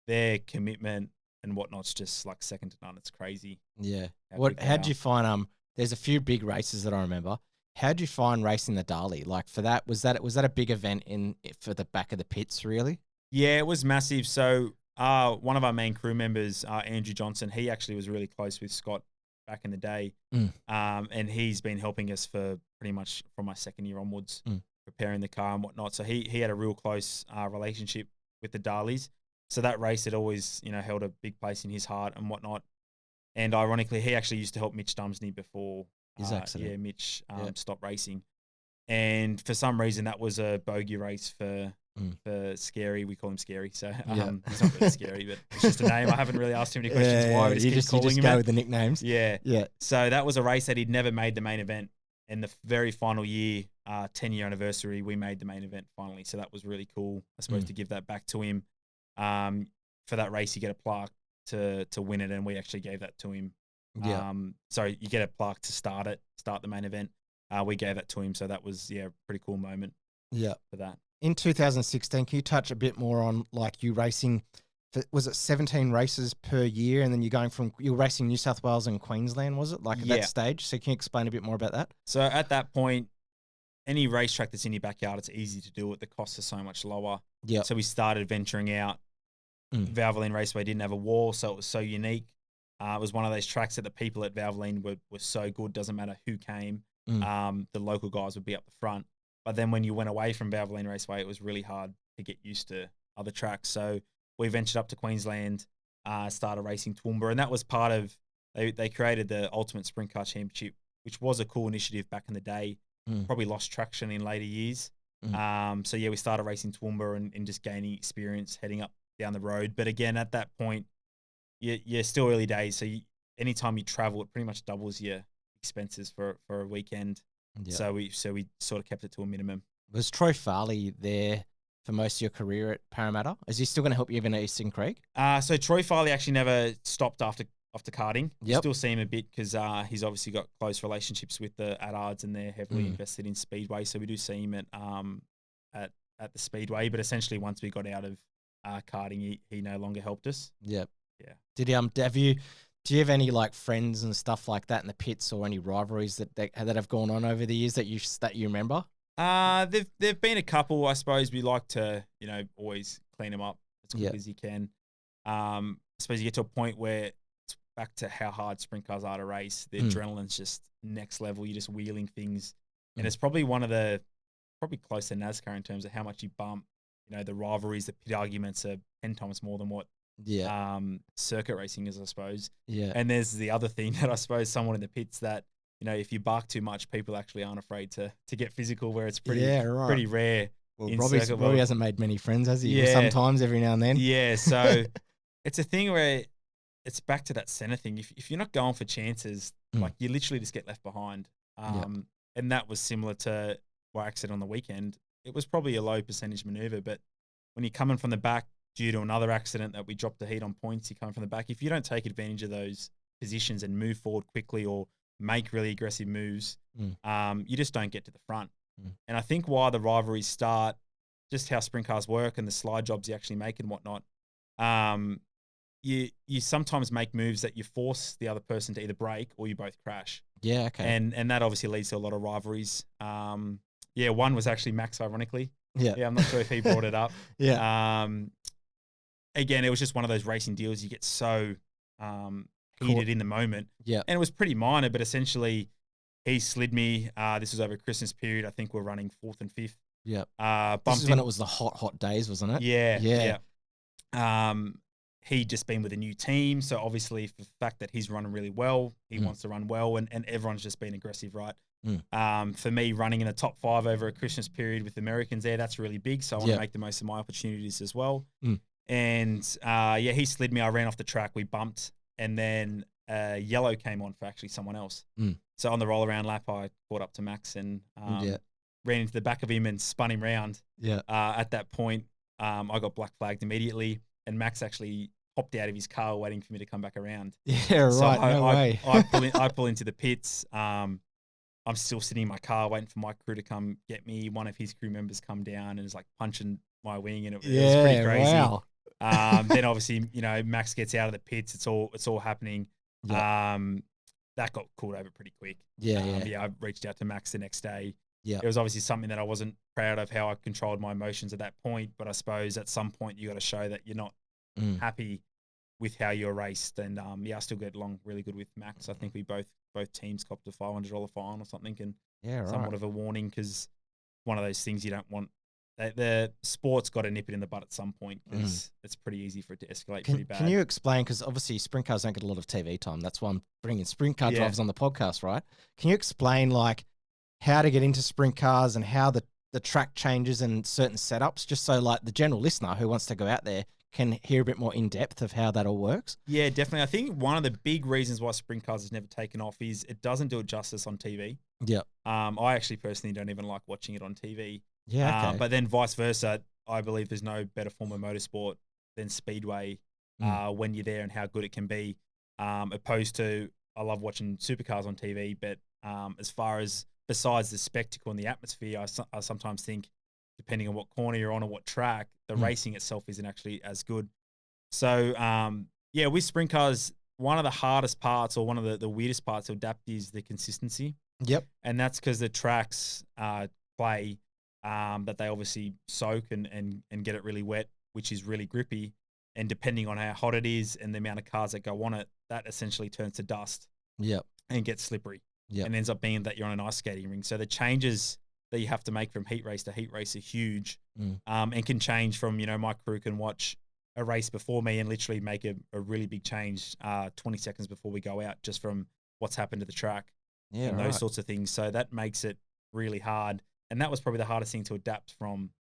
their commitment and whatnot's just like second to none. It's crazy. Yeah. How'd you find there's a few big races that I remember. How'd you find racing the Darley? Like for that, was that a big event for the back of the pits, really? Yeah, it was massive. So one of our main crew members, Andrew Johnson, he actually was really close with Scott back in the day. And he's been helping us for pretty much from my second year onwards, preparing the car and whatnot. So he had a real close relationship with the Darleys. So that race had always, held a big place in his heart and whatnot. And ironically, he actually used to help Mitch Dumsney before his accident. Yeah, Mitch stopped racing. And for some reason, that was a bogey race for Scary. We call him Scary. So he's not really scary, but it's just a name. I haven't really asked too many questions why. We just keep calling him. Go with the nicknames. Yeah. So that was a race that he'd never made the main event. And the very final year, 10-year anniversary, we made the main event finally. So that was really cool. I suppose to give that back to him. For that race, you get a plaque to win it, and we actually gave that to him. So you get a plaque to start the main event. We gave that to him, so that was a pretty cool moment. For that. In 2016, can you touch a bit more on like you racing? Was it 17 races per year, and then you're racing New South Wales and Queensland? Was it like at that stage? So can you explain a bit more about that? So at that point, any racetrack that's in your backyard, it's easy to do it. The costs are so much lower. So we started venturing out. Valvoline Raceway didn't have a wall, so it was so unique. It was one of those tracks that the people at Valvoline were so good. Doesn't matter who came. The local guys would be up the front. But then when you went away from Valvoline Raceway, it was really hard to get used to other tracks. So we ventured up to Queensland, started racing Toowoomba, and that was part of, they created the Ultimate Sprintcar Championship, which was a cool initiative back in the day. Probably lost traction in later years. So we started racing Toowoomba and just gaining experience heading up down the road. But again, at that point, you're still early days. So anytime you travel, it pretty much doubles your expenses for a weekend. So we sort of kept it to a minimum. Was Troy Farley there for most of your career at Parramatta? Is he still going to help you even at Eastern Creek? So Troy Farley actually never stopped after karting. Yep. Still see him a bit because he's obviously got close relationships with the Addards and they're heavily invested in Speedway. So we do see him at the Speedway. But essentially, once we got out of karting, he no longer helped us. Yep. Yeah. Do you have any like friends and stuff like that in the pits, or any rivalries that have gone on over the years that you remember? There've been a couple. I suppose we like to always clean them up as quick as you can. I suppose you get to a point where it's back to how hard sprint cars are to race. The adrenaline's just next level. You're just wheeling things, and it's probably probably close to NASCAR in terms of how much you bump. The rivalries, the pit arguments are 10 times more than what circuit racing is, I suppose. And there's the other thing that I suppose someone in the pits that if you bark too much, people actually aren't afraid to get physical, where it's pretty rare. Well, Robbie hasn't made many friends, has he? Sometimes, every now and then. So it's a thing where it's back to that center thing. If you're not going for chances, like you literally just get left behind. And that was similar to what I said on the weekend. It was probably a low percentage maneuver, but when you're coming from the back due to another accident that we dropped the heat on points, you come from the back. If you don't take advantage of those positions and move forward quickly or make really aggressive moves, you just don't get to the front. And I think why the rivalries start, just how sprint cars work and the slide jobs you actually make and whatnot, you sometimes make moves that you force the other person to either brake or you both crash. Yeah, okay. And that obviously leads to a lot of rivalries. One was actually Max, ironically. Yeah, I'm not sure if he brought it up. Again, it was just one of those racing deals. You get so heated in the moment. And it was pretty minor, but essentially he slid me. This was over a Christmas period. I think we're running 4th and 5th. This is when it was the hot days, wasn't it? Yeah. He'd just been with a new team. So obviously for the fact that he's running really well, he wants to run well, and everyone's just been aggressive, right? For me, running in the top 5 over a Christmas period with Americans there, that's really big. So I want to make the most of my opportunities as well. And yeah, he slid me. I ran off the track. We bumped, and then yellow came on for actually someone else. So on the roll around lap, I caught up to Max and ran into the back of him and spun him round. At that point, I got black flagged immediately, and Max actually hopped out of his car waiting for me to come back around. Yeah, so right. No way. I pull into the pits. I'm still sitting in my car waiting for my crew to come get me. One of his crew members come down and is like punching my wing, and it was pretty crazy. Wow. Then obviously, Max gets out of the pits. It's all happening. That got called over pretty quick. I reached out to Max the next day. It was obviously something that I wasn't proud of how I controlled my emotions at that point. But I suppose at some point you got to show that you're not happy with how you're raced. And I still get along really good with Max. I think we both teams copped a $500 fine or something, and somewhat of a warning, because one of those things you don't want. The sport's got to nip it in the butt at some point, because it's pretty easy for it to escalate pretty bad. Can you explain, because obviously sprint cars don't get a lot of TV time. That's why I'm bringing sprint car drivers on the podcast, right? Can you explain like how to get into sprint cars and how the track changes and certain setups, just so like the general listener who wants to go out there can hear a bit more in depth of how that all works? Yeah, definitely. I think one of the big reasons why sprint cars has never taken off is it doesn't do it justice on TV. I actually personally don't even like watching it on TV. But then vice versa, I believe there's no better form of motorsport than Speedway when you're there, and how good it can be. Opposed to, I love watching supercars on TV, but as far as besides the spectacle and the atmosphere, I sometimes think, depending on what corner you're on or what track, the racing itself isn't actually as good. So, with sprint cars, one of the hardest parts, or one of the weirdest parts to adapt, is the consistency. And that's because the tracks play that they obviously soak and get it really wet, which is really grippy. And depending on how hot it is and the amount of cars that go on it, that essentially turns to dust and gets slippery. And ends up being that you're on an ice skating rink. So the changes that you have to make from heat race to heat race are huge, and can change from, my crew can watch a race before me and literally make a really big change 20 seconds before we go out, just from what's happened to the track and those sorts of things. So that makes it really hard. And that was probably the hardest thing to adapt from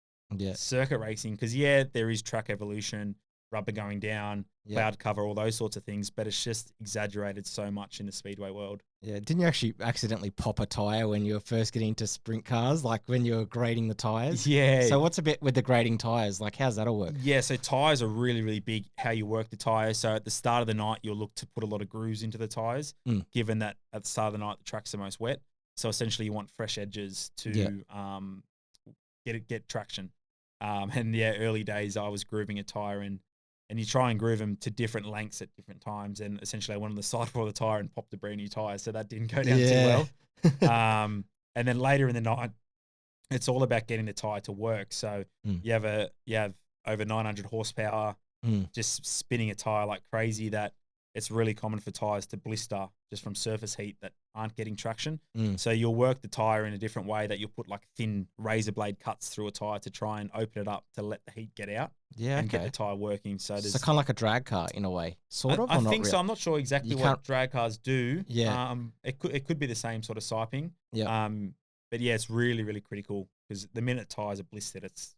circuit racing, because there is track evolution, rubber going down, cloud cover, all those sorts of things, but it's just exaggerated so much in the Speedway world. Didn't you actually accidentally pop a tire when you were first getting into sprint cars, like when you were grading the tires? So what's a bit with the grading tires? Like, how's that all work? So tires are really, really big, how you work the tires. So at the start of the night, you'll look to put a lot of grooves into the tires, given that at the start of the night, the track's the most wet. So essentially you want fresh edges to get traction. Early days I was grooving a tire, and you try and groove them to different lengths at different times. And essentially I went on the side of the tire and popped a brand new tire. So that didn't go down too well. And then later in the night, it's all about getting the tire to work. So you have over 900 horsepower, just spinning a tire like crazy, that it's really common for tires to blister just from surface heat that aren't getting traction. So you'll work the tire in a different way, that you'll put like thin razor blade cuts through a tire to try and open it up to let the heat get out and get the tire working. So kind of like a drag car in a way, sort of. I think so. I'm not sure exactly what drag cars do. It could be the same sort of siping. But it's really, really critical, because the minute tires are blistered, it's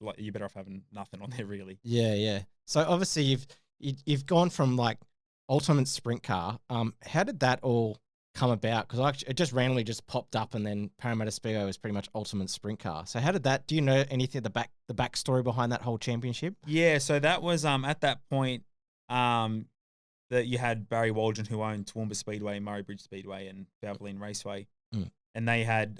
like you're better off having nothing on there, really. So obviously you've gone from like ultimate sprint car. How did that all come about? Because it just randomly just popped up, and then Parramatta Speedway was pretty much ultimate sprint car. So how did that? Do you know anything the backstory behind that whole championship? So that was at that point that you had Barry Waldron, who owned Toowoomba Speedway, Murray Bridge Speedway, and Valvoline Raceway, and they had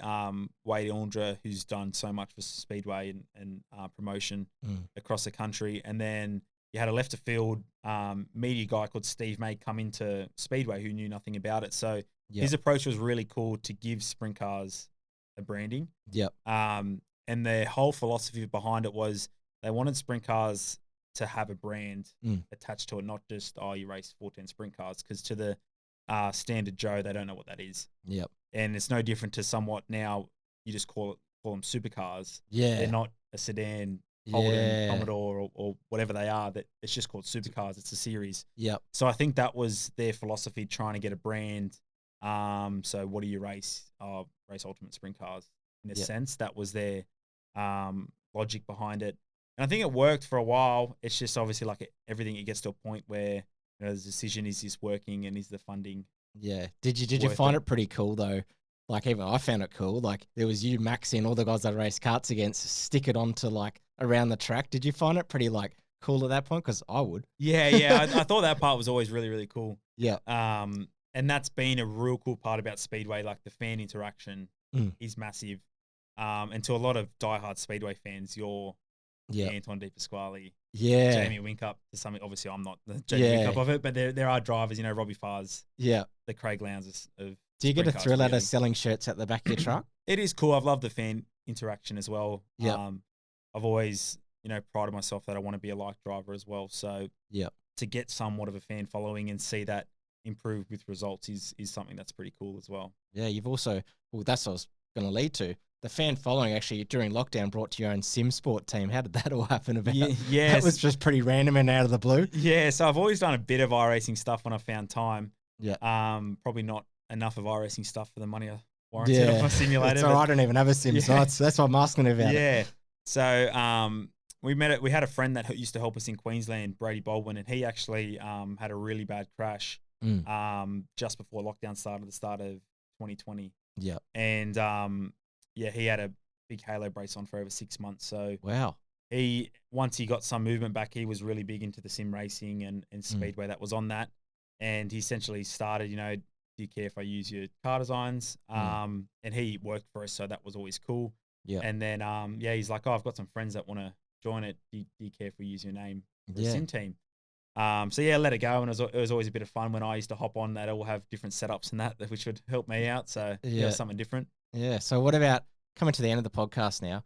Wade Ilndra, who's done so much for Speedway and promotion across the country, and then you had a left of field media guy called Steve May come into Speedway, who knew nothing about it. So his approach was really cool to give sprint cars a branding. And the whole philosophy behind it was they wanted sprint cars to have a brand attached to it, not just, you race 14 sprint cars, because to the standard Joe, they don't know what that is. And it's no different to somewhat now, you just call them supercars. They're not a sedan, Holden, Commodore, or whatever they are. That it's just called supercars. It's a series. So I think that was their philosophy, trying to get a brand. So what do you race? Race ultimate sprint cars. In a sense, that was their logic behind it. And I think it worked for a while. It's just obviously like everything, it gets to a point where the decision is this working and is the funding. Yeah. Did you find it pretty cool though? Like even I found it cool. Like there was you, Maxi, and all the guys that I raced karts against stick it onto like around the track. Did you find it pretty like cool at that point? Because I would. Yeah. I thought that part was always really, really cool. Yeah. And that's been a real cool part about Speedway. Like the fan interaction is massive. And to a lot of diehard Speedway fans, you're Anton De Pasquale, Jamie Winkup. To something, obviously, I'm not the Jamie Winkup of it, but there are drivers, Robbie Fars, the Craig Lowndes of. Do you get a thrill out of selling shirts at the back of your truck? It is cool. I've loved the fan interaction as well. Yeah. I've always, prided myself that I want to be a like driver as well. So to get somewhat of a fan following and see that improve with results is something that's pretty cool as well. Yeah, you've also, that's what I was going to lead to. The fan following actually during lockdown brought to your own sim sport team. How did that all happen about? Yeah, that was just pretty random and out of the blue. Yeah, so I've always done a bit of iRacing stuff when I found time. Yeah. Probably not enough of iRacing stuff for the money I warranted off my simulator. So I don't even have a sim, so that's what I'm asking about. Yeah. So we had a friend that used to help us in Queensland, Brady Baldwin, and he actually had a really bad crash just before lockdown started, the start of 2020. Yeah. And he had a big halo brace on for over 6 months. So wow. Once he got some movement back, he was really big into the sim racing and Speedway that was on that. And he essentially started, do you care if I use your car designs? And he worked for us, so that was always cool. Yeah. And then he's like, oh, I've got some friends that want to join it. Do you care if we use your name for the sim team? Let it go, and it was always a bit of fun when I used to hop on that. All have different setups and that which would help me out. So something different. Yeah. So what about coming to the end of the podcast now?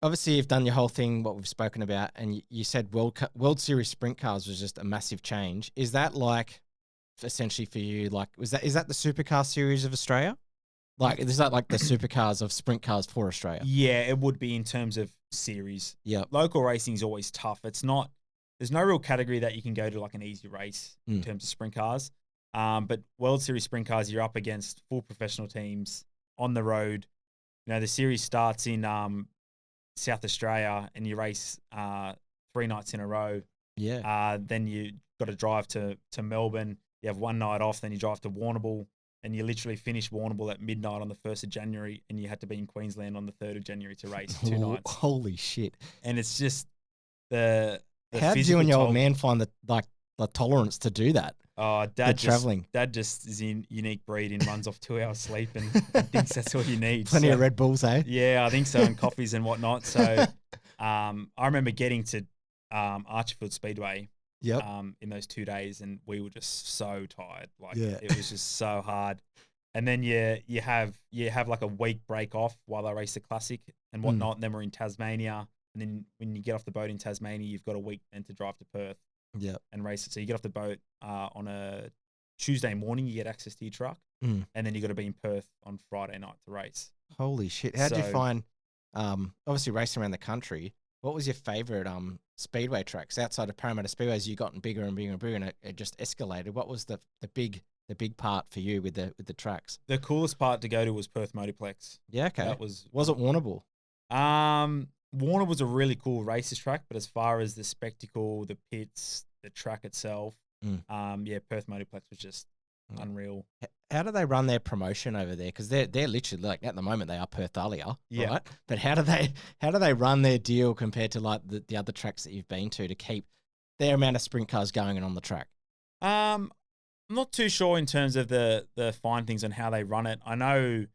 Obviously you've done your whole thing, what we've spoken about, and you said World Series Sprint Cars was just a massive change. Is that like essentially for you? Like, is that the Supercar Series of Australia? Like, is that like the supercars of sprint cars for Australia? Yeah, it would be in terms of series. Yeah. Local racing is always tough. There's no real category that you can go to like an easy race in terms of sprint cars. But World Series sprint cars, you're up against full professional teams on the road. The series starts in South Australia and you race 3 nights in a row. Yeah. Then you got to drive to Melbourne. You have 1 night off. Then you drive to Warrnambool. And you literally finish Warrnambool at midnight on the 1st of January, and you had to be in Queensland on the 3rd of January to race 2 nights. Holy shit! And it's just the how did you and your old man find the tolerance to do that? Oh, Dad just is in unique breed and runs off 2 hours sleep and thinks that's all you need. Plenty of Red Bulls, eh? Yeah, I think so, and coffees and whatnot. So I remember getting to Archerfield Speedway. Yep. In those 2 days, and we were just so tired. Like it was just so hard. And then you have like a week break off while I race the classic and whatnot. And then we're in Tasmania, and then when you get off the boat in Tasmania, you've got a week then to drive to Perth. Yeah. And race it. So you get off the boat on a Tuesday morning, you get access to your truck, and then you got to be in Perth on Friday night to race. Holy shit! How did you find? Obviously racing around the country. What was your favorite speedway tracks outside of Parramatta Speedway? As you gotten bigger and bigger and bigger, and it just escalated. What was the big part for you with the tracks? The coolest part to go to was Perth Motorplex. Yeah, okay. That was it Warrnambool? Warrnambool was a really cool races track, but as far as the spectacle, the pits, the track itself, Perth Motorplex was just unreal. How do they run their promotion over there? Because they're literally like at the moment they are Perth Alia, right? But how do they run their deal compared to like the other tracks that you've been to keep their amount of sprint cars going and on the track? I'm not too sure in terms of the fine things on how they run it. I know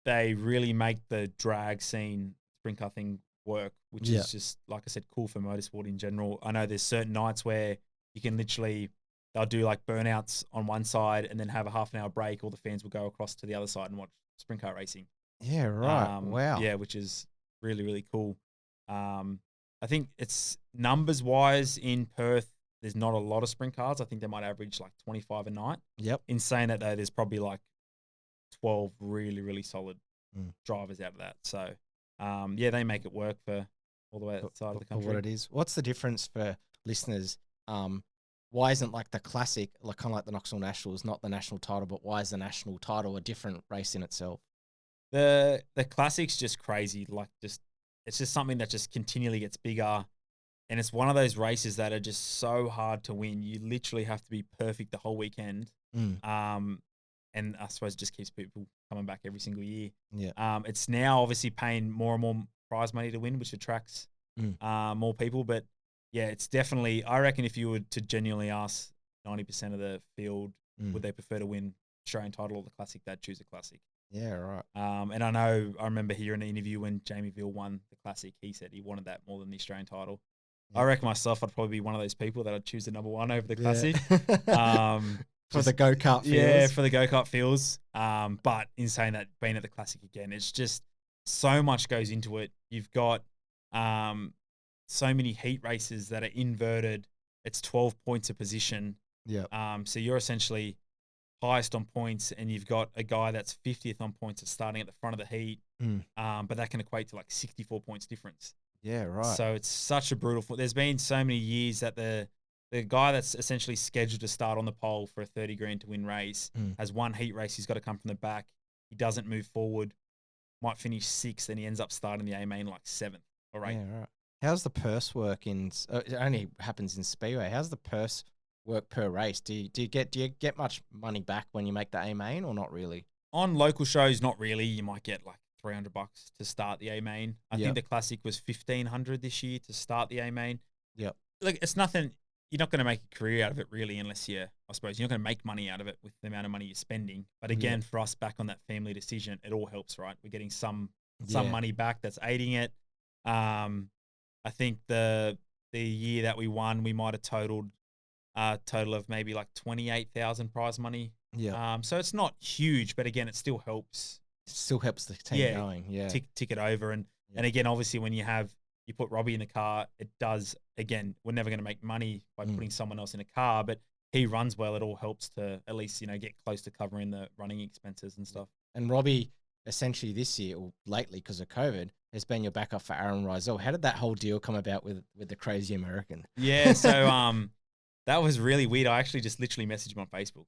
they really make the drag scene sprint car thing work, which is just, like I said, cool for motorsport in general. I know there's certain nights where you can literally, they'll do like burnouts on one side and then have a half an hour break. All the fans will go across to the other side and watch sprint car racing. Yeah, right. Wow. Yeah, which is really, really cool. I think it's numbers wise in Perth, there's not a lot of sprint cars. I think they might average like 25 a night. Yep. In saying that though, there's probably like 12 really, really solid drivers out of that. So, they make it work for all the way outside of the country. What it is. What's the difference for listeners? Why isn't like the classic, like kind of like the Knoxville Nationals, not the national title, but why is the national title a different race in itself? The classic's just crazy. Like just it's just something that just continually gets bigger. And it's one of those races that are just so hard to win. You literally have to be perfect the whole weekend. And I suppose it just keeps people coming back every single year. Yeah. It's now obviously paying more and more prize money to win, which attracts more people. But yeah, it's definitely, I reckon if you were to genuinely ask 90% of the field, would they prefer to win Australian title or the Classic, they'd choose a Classic. Yeah, right. And I remember hearing an interview when Jamie Veal won the Classic. He said he wanted that more than the Australian title. I reckon myself, I'd probably be one of those people that I'd choose the number one over the Classic. For the go-kart feels. Yeah, for the go-kart feels. But in saying that, being at the Classic again, it's just so much goes into it. You've got so many heat races that are inverted. It's 12 points a position. Yeah. So you're essentially highest on points, and you've got a guy that's 50th on points that's starting at the front of the heat. But that can equate to like 64 points difference. Yeah, right. So it's such a brutal. There's been so many years that the guy that's essentially scheduled to start on the pole for a 30 grand to win race has one heat race. He's got to come from the back. He doesn't move forward. Might finish 6th, and he ends up starting the A main like 7th or 8th. Yeah, right. How's the purse work in? It only happens in Speedway. How's the purse work per race? Do you get much money back when you make the A main, or not really? On local shows, not really. You might get like $300 to start the A main. I think the Classic was $1,500 this year to start the A main. Yep. Like, it's nothing. You're not going to make a career out of it really, unless I suppose you're not going to make money out of it with the amount of money you're spending. But again, for us back on that family decision, it all helps, right? We're getting some money back that's aiding it. I think the year that we won, we might have totaled a total of maybe like 28,000 prize money. Yeah. So it's not huge, but again, it still helps. Still helps the team going. Yeah. Tick it over. And again, obviously when you put Robbie in the car, it does, again, we're never going to make money by putting someone else in a car, but he runs well. It all helps to at least, get close to covering the running expenses and stuff. And Robbie, essentially this year, or lately because of COVID, has been your backup for Aaron Rizel. How did that whole deal come about with the crazy American? Yeah, so that was really weird. I actually just literally messaged him on Facebook.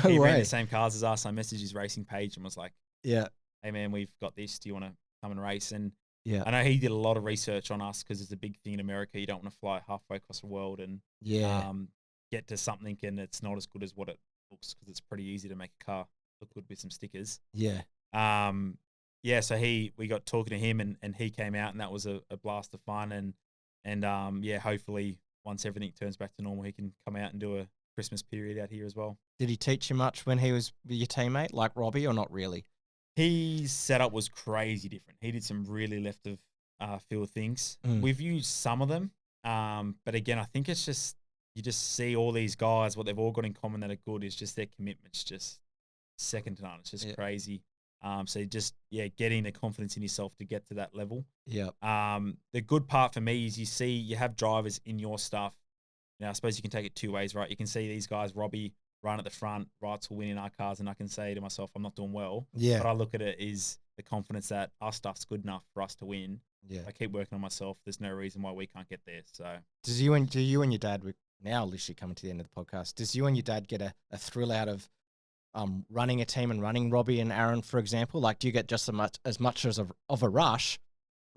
He ran the same cars as us. I messaged his racing page and was like, hey man, we've got this. Do you want to come and race? And I know he did a lot of research on us because it's a big thing in America. You don't want to fly halfway across the world and get to something and it's not as good as what it looks, because it's pretty easy to make a car look good with some stickers. So we got talking to him and he came out, and that was a blast of fun. And hopefully once everything turns back to normal, he can come out and do a Christmas period out here as well. Did he teach you much when he was your teammate, like Robbie, or not really? His setup was crazy different. He did some really left of field things. We've used some of them, but again, I think it's just, you just see all these guys, what they've all got in common that are good is just their commitment's just second to none. It's just crazy. So just, getting the confidence in yourself to get to that level. The good part for me is you have drivers in your stuff. Now, I suppose you can take it two ways, right? You can see these guys, Robbie, run at the front, Wrights will win in our cars, and I can say to myself, I'm not doing well. But I look at it as the confidence that our stuff's good enough for us to win. I keep working on myself. There's no reason why we can't get there. So do you and your dad, we're now literally coming to the end of the podcast, does you and your dad get a thrill out of running a team and running Robbie and Aaron, for example? Like, do you get just as much of a rush,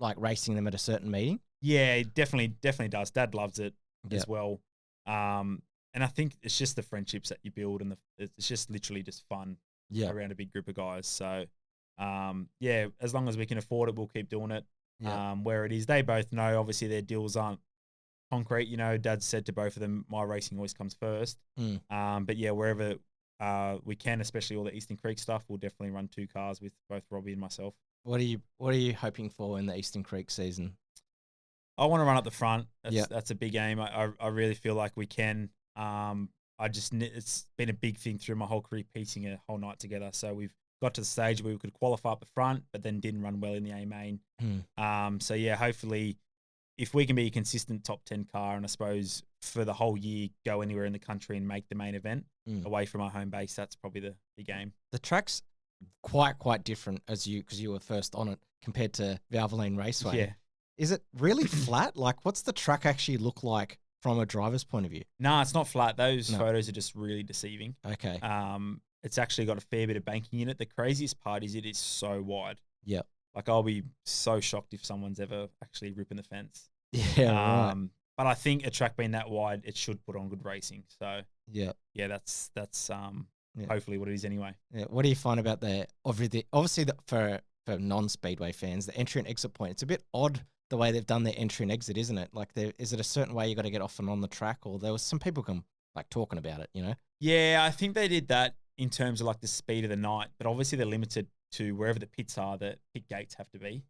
like racing them at a certain meeting? Yeah, it definitely does. Dad loves it as well. And I think it's just the friendships that you build, and it's just literally just fun around a big group of guys. So, as long as we can afford it, we'll keep doing it. Where it is, they both know, obviously their deals aren't concrete. Dad said to both of them, my racing always comes first. But wherever we can, especially all the Eastern Creek stuff, we'll definitely run 2 cars with both Robbie and myself. What are you hoping for in the Eastern Creek season? I want to run up the front. That's a big aim. I really feel like we can. It's been a big thing through my whole career, piecing a whole night together. So we've got to the stage where we could qualify up the front, but then didn't run well in the A main. Hopefully if we can be a consistent top 10 car, and I suppose for the whole year, go anywhere in the country and make the main event away from our home base, that's probably the big aim. The track's quite different because you were first on it compared to Valvoline Raceway. Yeah. Is it really flat? Like, what's the track actually look like from a driver's point of view? No, it's not flat. Those photos are just really deceiving. Okay. It's actually got a fair bit of banking in it. The craziest part is it is so wide. Yep. Like I'll be so shocked if someone's ever actually ripping the fence. Yeah, right. But I think a track being that wide, it should put on good racing. So Yeah. that's Yeah. hopefully what it is anyway. Yeah. What do you find about obviously for non-speedway fans, the entry and exit point? It's a bit odd the way they've done their entry and exit, isn't it? Like, is it a certain way you got to get off and on the track, or there was some people like talking about it, you know? Yeah, I think they did that in terms of like the speed of the night, but obviously they're limited to wherever the pits are. The pit gates have to be.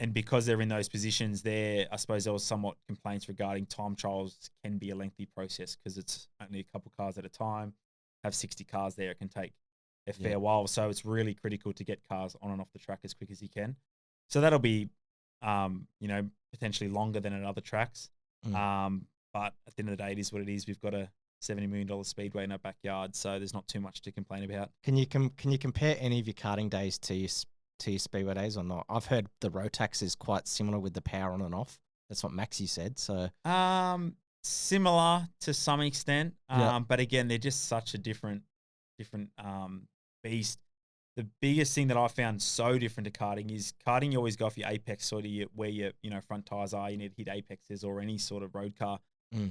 And because they're in those positions there, I suppose there was somewhat complaints regarding time trials can be a lengthy process because it's only a couple cars at a time. Have 60 cars there, it can take a fair while. So it's really critical to get cars on and off the track as quick as you can. So that'll be, potentially longer than at other tracks. But at the end of the day, it is what it is. We've got a $70 million speedway in our backyard, so there's not too much to complain about. Can you compare any of your karting days to your speedway days or not? I've heard the Rotax is quite similar with the power on and off. That's what Maxie said. So similar to some extent, but again, they're just such a different beast. The biggest thing that I found so different to karting is karting. You always go off your apex, sort of where your front tires are. You need to hit apexes or any sort of road car.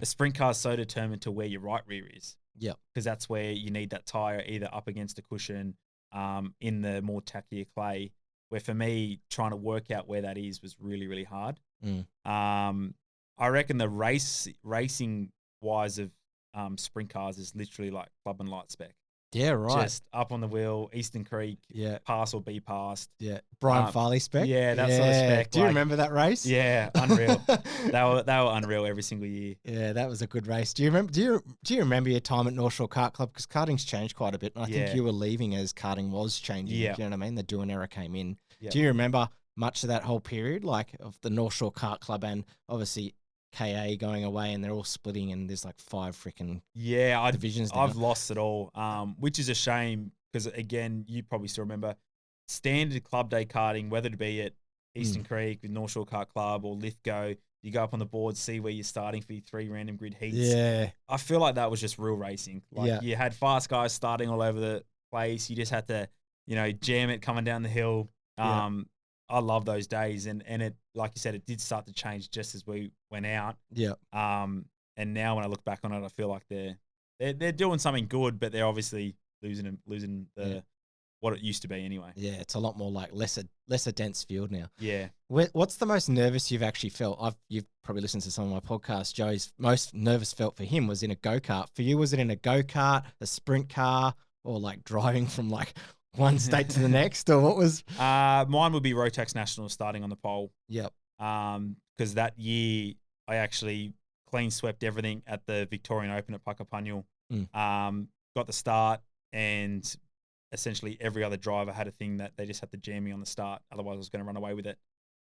A sprint car is so determined to where your right rear is. Yeah, because that's where you need that tire either up against a cushion, in the more tackier clay. Where for me, trying to work out where that is was really, really hard. I reckon the racing wise of sprint cars is literally like club and light spec. Yeah, right. Just up on the wheel, Eastern Creek, pass or be passed. Yeah, Brian Farley spec. Yeah, that sort of spec. Do you remember that race? Yeah, unreal. they were unreal every single year. Yeah, that was a good race. Do you remember? Do you remember your time at North Shore Kart Club? Because karting's changed quite a bit, and I think you were leaving as karting was changing. Yeah. Do you know what I mean? The Doing era came in. Yeah. Do you remember much of that whole period, like of the North Shore Kart Club and obviously KA going away, and they're all splitting, and there's like 5 freaking divisions now? I've lost it all, which is a shame because again, you probably still remember standard club day karting, whether it be at Eastern Creek with North Shore Kart Club or Lithgow. You go up on the board, see where you're starting for your 3 random grid heats. Yeah, I feel like that was just real racing. Like you had fast guys starting all over the place. You just had to, jam it coming down the hill. I love those days, and it, like you said, it did start to change just as we went out. Yeah. And now when I look back on it, I feel like they're doing something good, but they're obviously losing what it used to be anyway. Yeah, it's a lot more like lesser dense field now. Yeah. What's the most nervous you've actually felt? You've probably listened to some of my podcasts. Joey's most nervous felt for him was in a go-kart. For you, was it in a go-kart, a sprint car, or like driving from like one state to the next, or what was? Mine would be Rotax Nationals starting on the pole. Yep. Because that year I actually clean swept everything at the Victorian Open at Puckapunyal. Got the start, and essentially every other driver had a thing that they just had to jam me on the start. Otherwise, I was going to run away with it.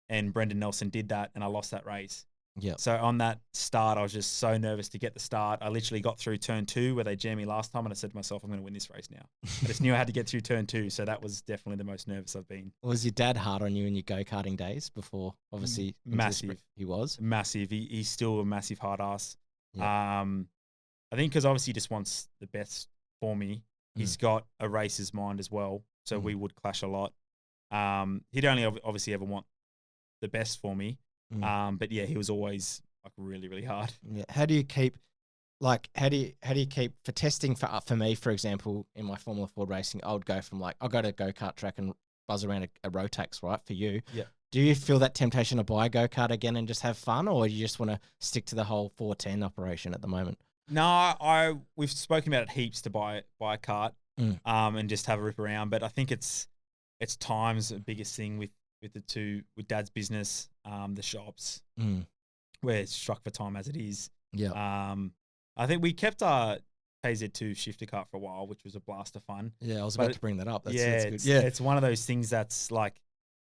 And Brendan Nelson did that, and I lost that race. Yeah. So on that start, I was just so nervous to get the start. I literally got through turn 2 where they jammed me last time, and I said to myself, I'm going to win this race now. I just knew I had to get through turn 2, so that was definitely the most nervous I've been. Was your dad hard on you in your go-karting days before, obviously? Massive. He was? Massive. He's still a massive hard ass. Yeah. I think because obviously he just wants the best for me. He's got a racer's mind as well, so we would clash a lot. He'd only obviously ever want the best for me. But yeah, he was always like really, really hard. Yeah. How do you keep for testing for me, for example, in my Formula Ford racing, I would go from I'll go to a go-kart track and buzz around a Rotax, right? For you. Yeah. Do you feel that temptation to buy a go-kart again and just have fun, or do you just want to stick to the whole 410 operation at the moment? No, we've spoken about it heaps to buy a kart, and just have a rip around. But I think it's time's the biggest thing with Dad's business, the shops, where it's struck for time as it is. Yeah. I think we kept our KZ2 shifter kart for a while, which was a blast of fun. Yeah, I was about to bring that up. That's good. It's one of those things that's like,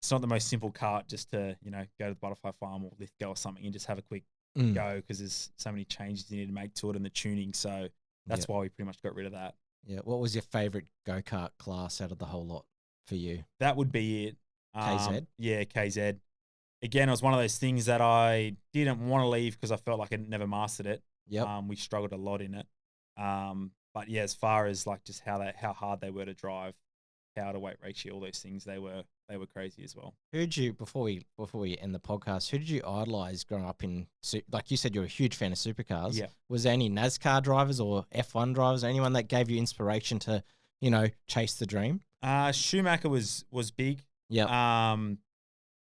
it's not the most simple kart just to, go to the Butterfly Farm or Lithgow or something and just have a quick go, because there's so many changes you need to make to it and the tuning. So that's why we pretty much got rid of that. Yeah. What was your favorite go-kart class out of the whole lot for you? That would be it. KZ? Yeah, KZ. Again, it was one of those things that I didn't want to leave because I felt like I never mastered it. Yep. We struggled a lot in it. But yeah, as far as like just how hard they were to drive, power to weight ratio, all those things, they were crazy as well. Who did you, before we end the podcast, who did you idolize growing up in, like you said, you're a huge fan of supercars. Yeah. Was there any NASCAR drivers or F1 drivers, or anyone that gave you inspiration to, chase the dream? Schumacher was big. Yeah.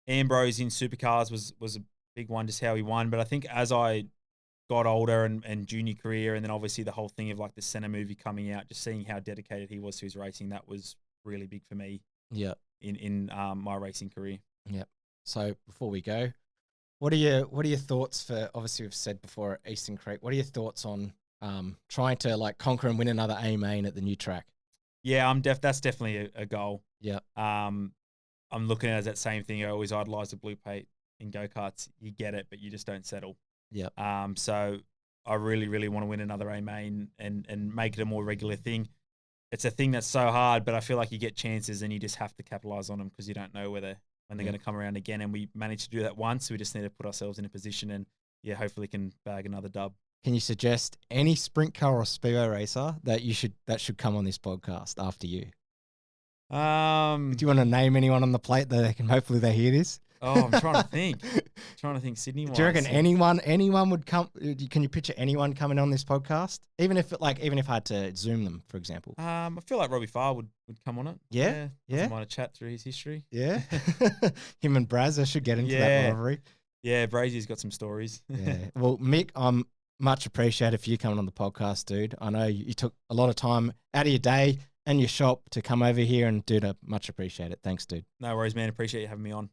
Ambrose in supercars was a big one, just how he won. But I think as I got older and junior career, and then obviously the whole thing of like the Senna movie coming out, just seeing how dedicated he was to his racing, that was really big for me. Yeah. In my racing career. Yeah. So before we go, what are your thoughts for, obviously we've said before at Eastern Creek, what are your thoughts on trying to like conquer and win another A main at the new track? Yeah, that's definitely a goal. Yeah. I'm looking at it as that same thing. I always idolize the blue plate in go-karts. You get it, but you just don't settle. Yeah. So I really, really want to win another A main and make it a more regular thing. It's a thing that's so hard, but I feel like you get chances and you just have to capitalize on them because you don't know when they're going to come around again. And we managed to do that once. We just need to put ourselves in a position and hopefully can bag another dub. Can you suggest any sprint car or speedway racer that should come on this podcast after you? Do you want to name anyone on the plate that hopefully they hear this? Oh, I'm trying to think. Sydney. Do you reckon anyone would come? Can you picture anyone coming on this podcast? Even if I had to Zoom them, for example. I feel like Robbie Farr would come on it. Yeah. I want to chat through his history. Yeah. Him and Braz, I should get into that rivalry. Yeah, Brazy's got some stories. Yeah. Well, Mick, I'm much appreciated for you coming on the podcast, dude. I know you took a lot of time out of your day and your shop to come over here and do it. Much appreciated. Thanks, dude. No worries, man. Appreciate you having me on.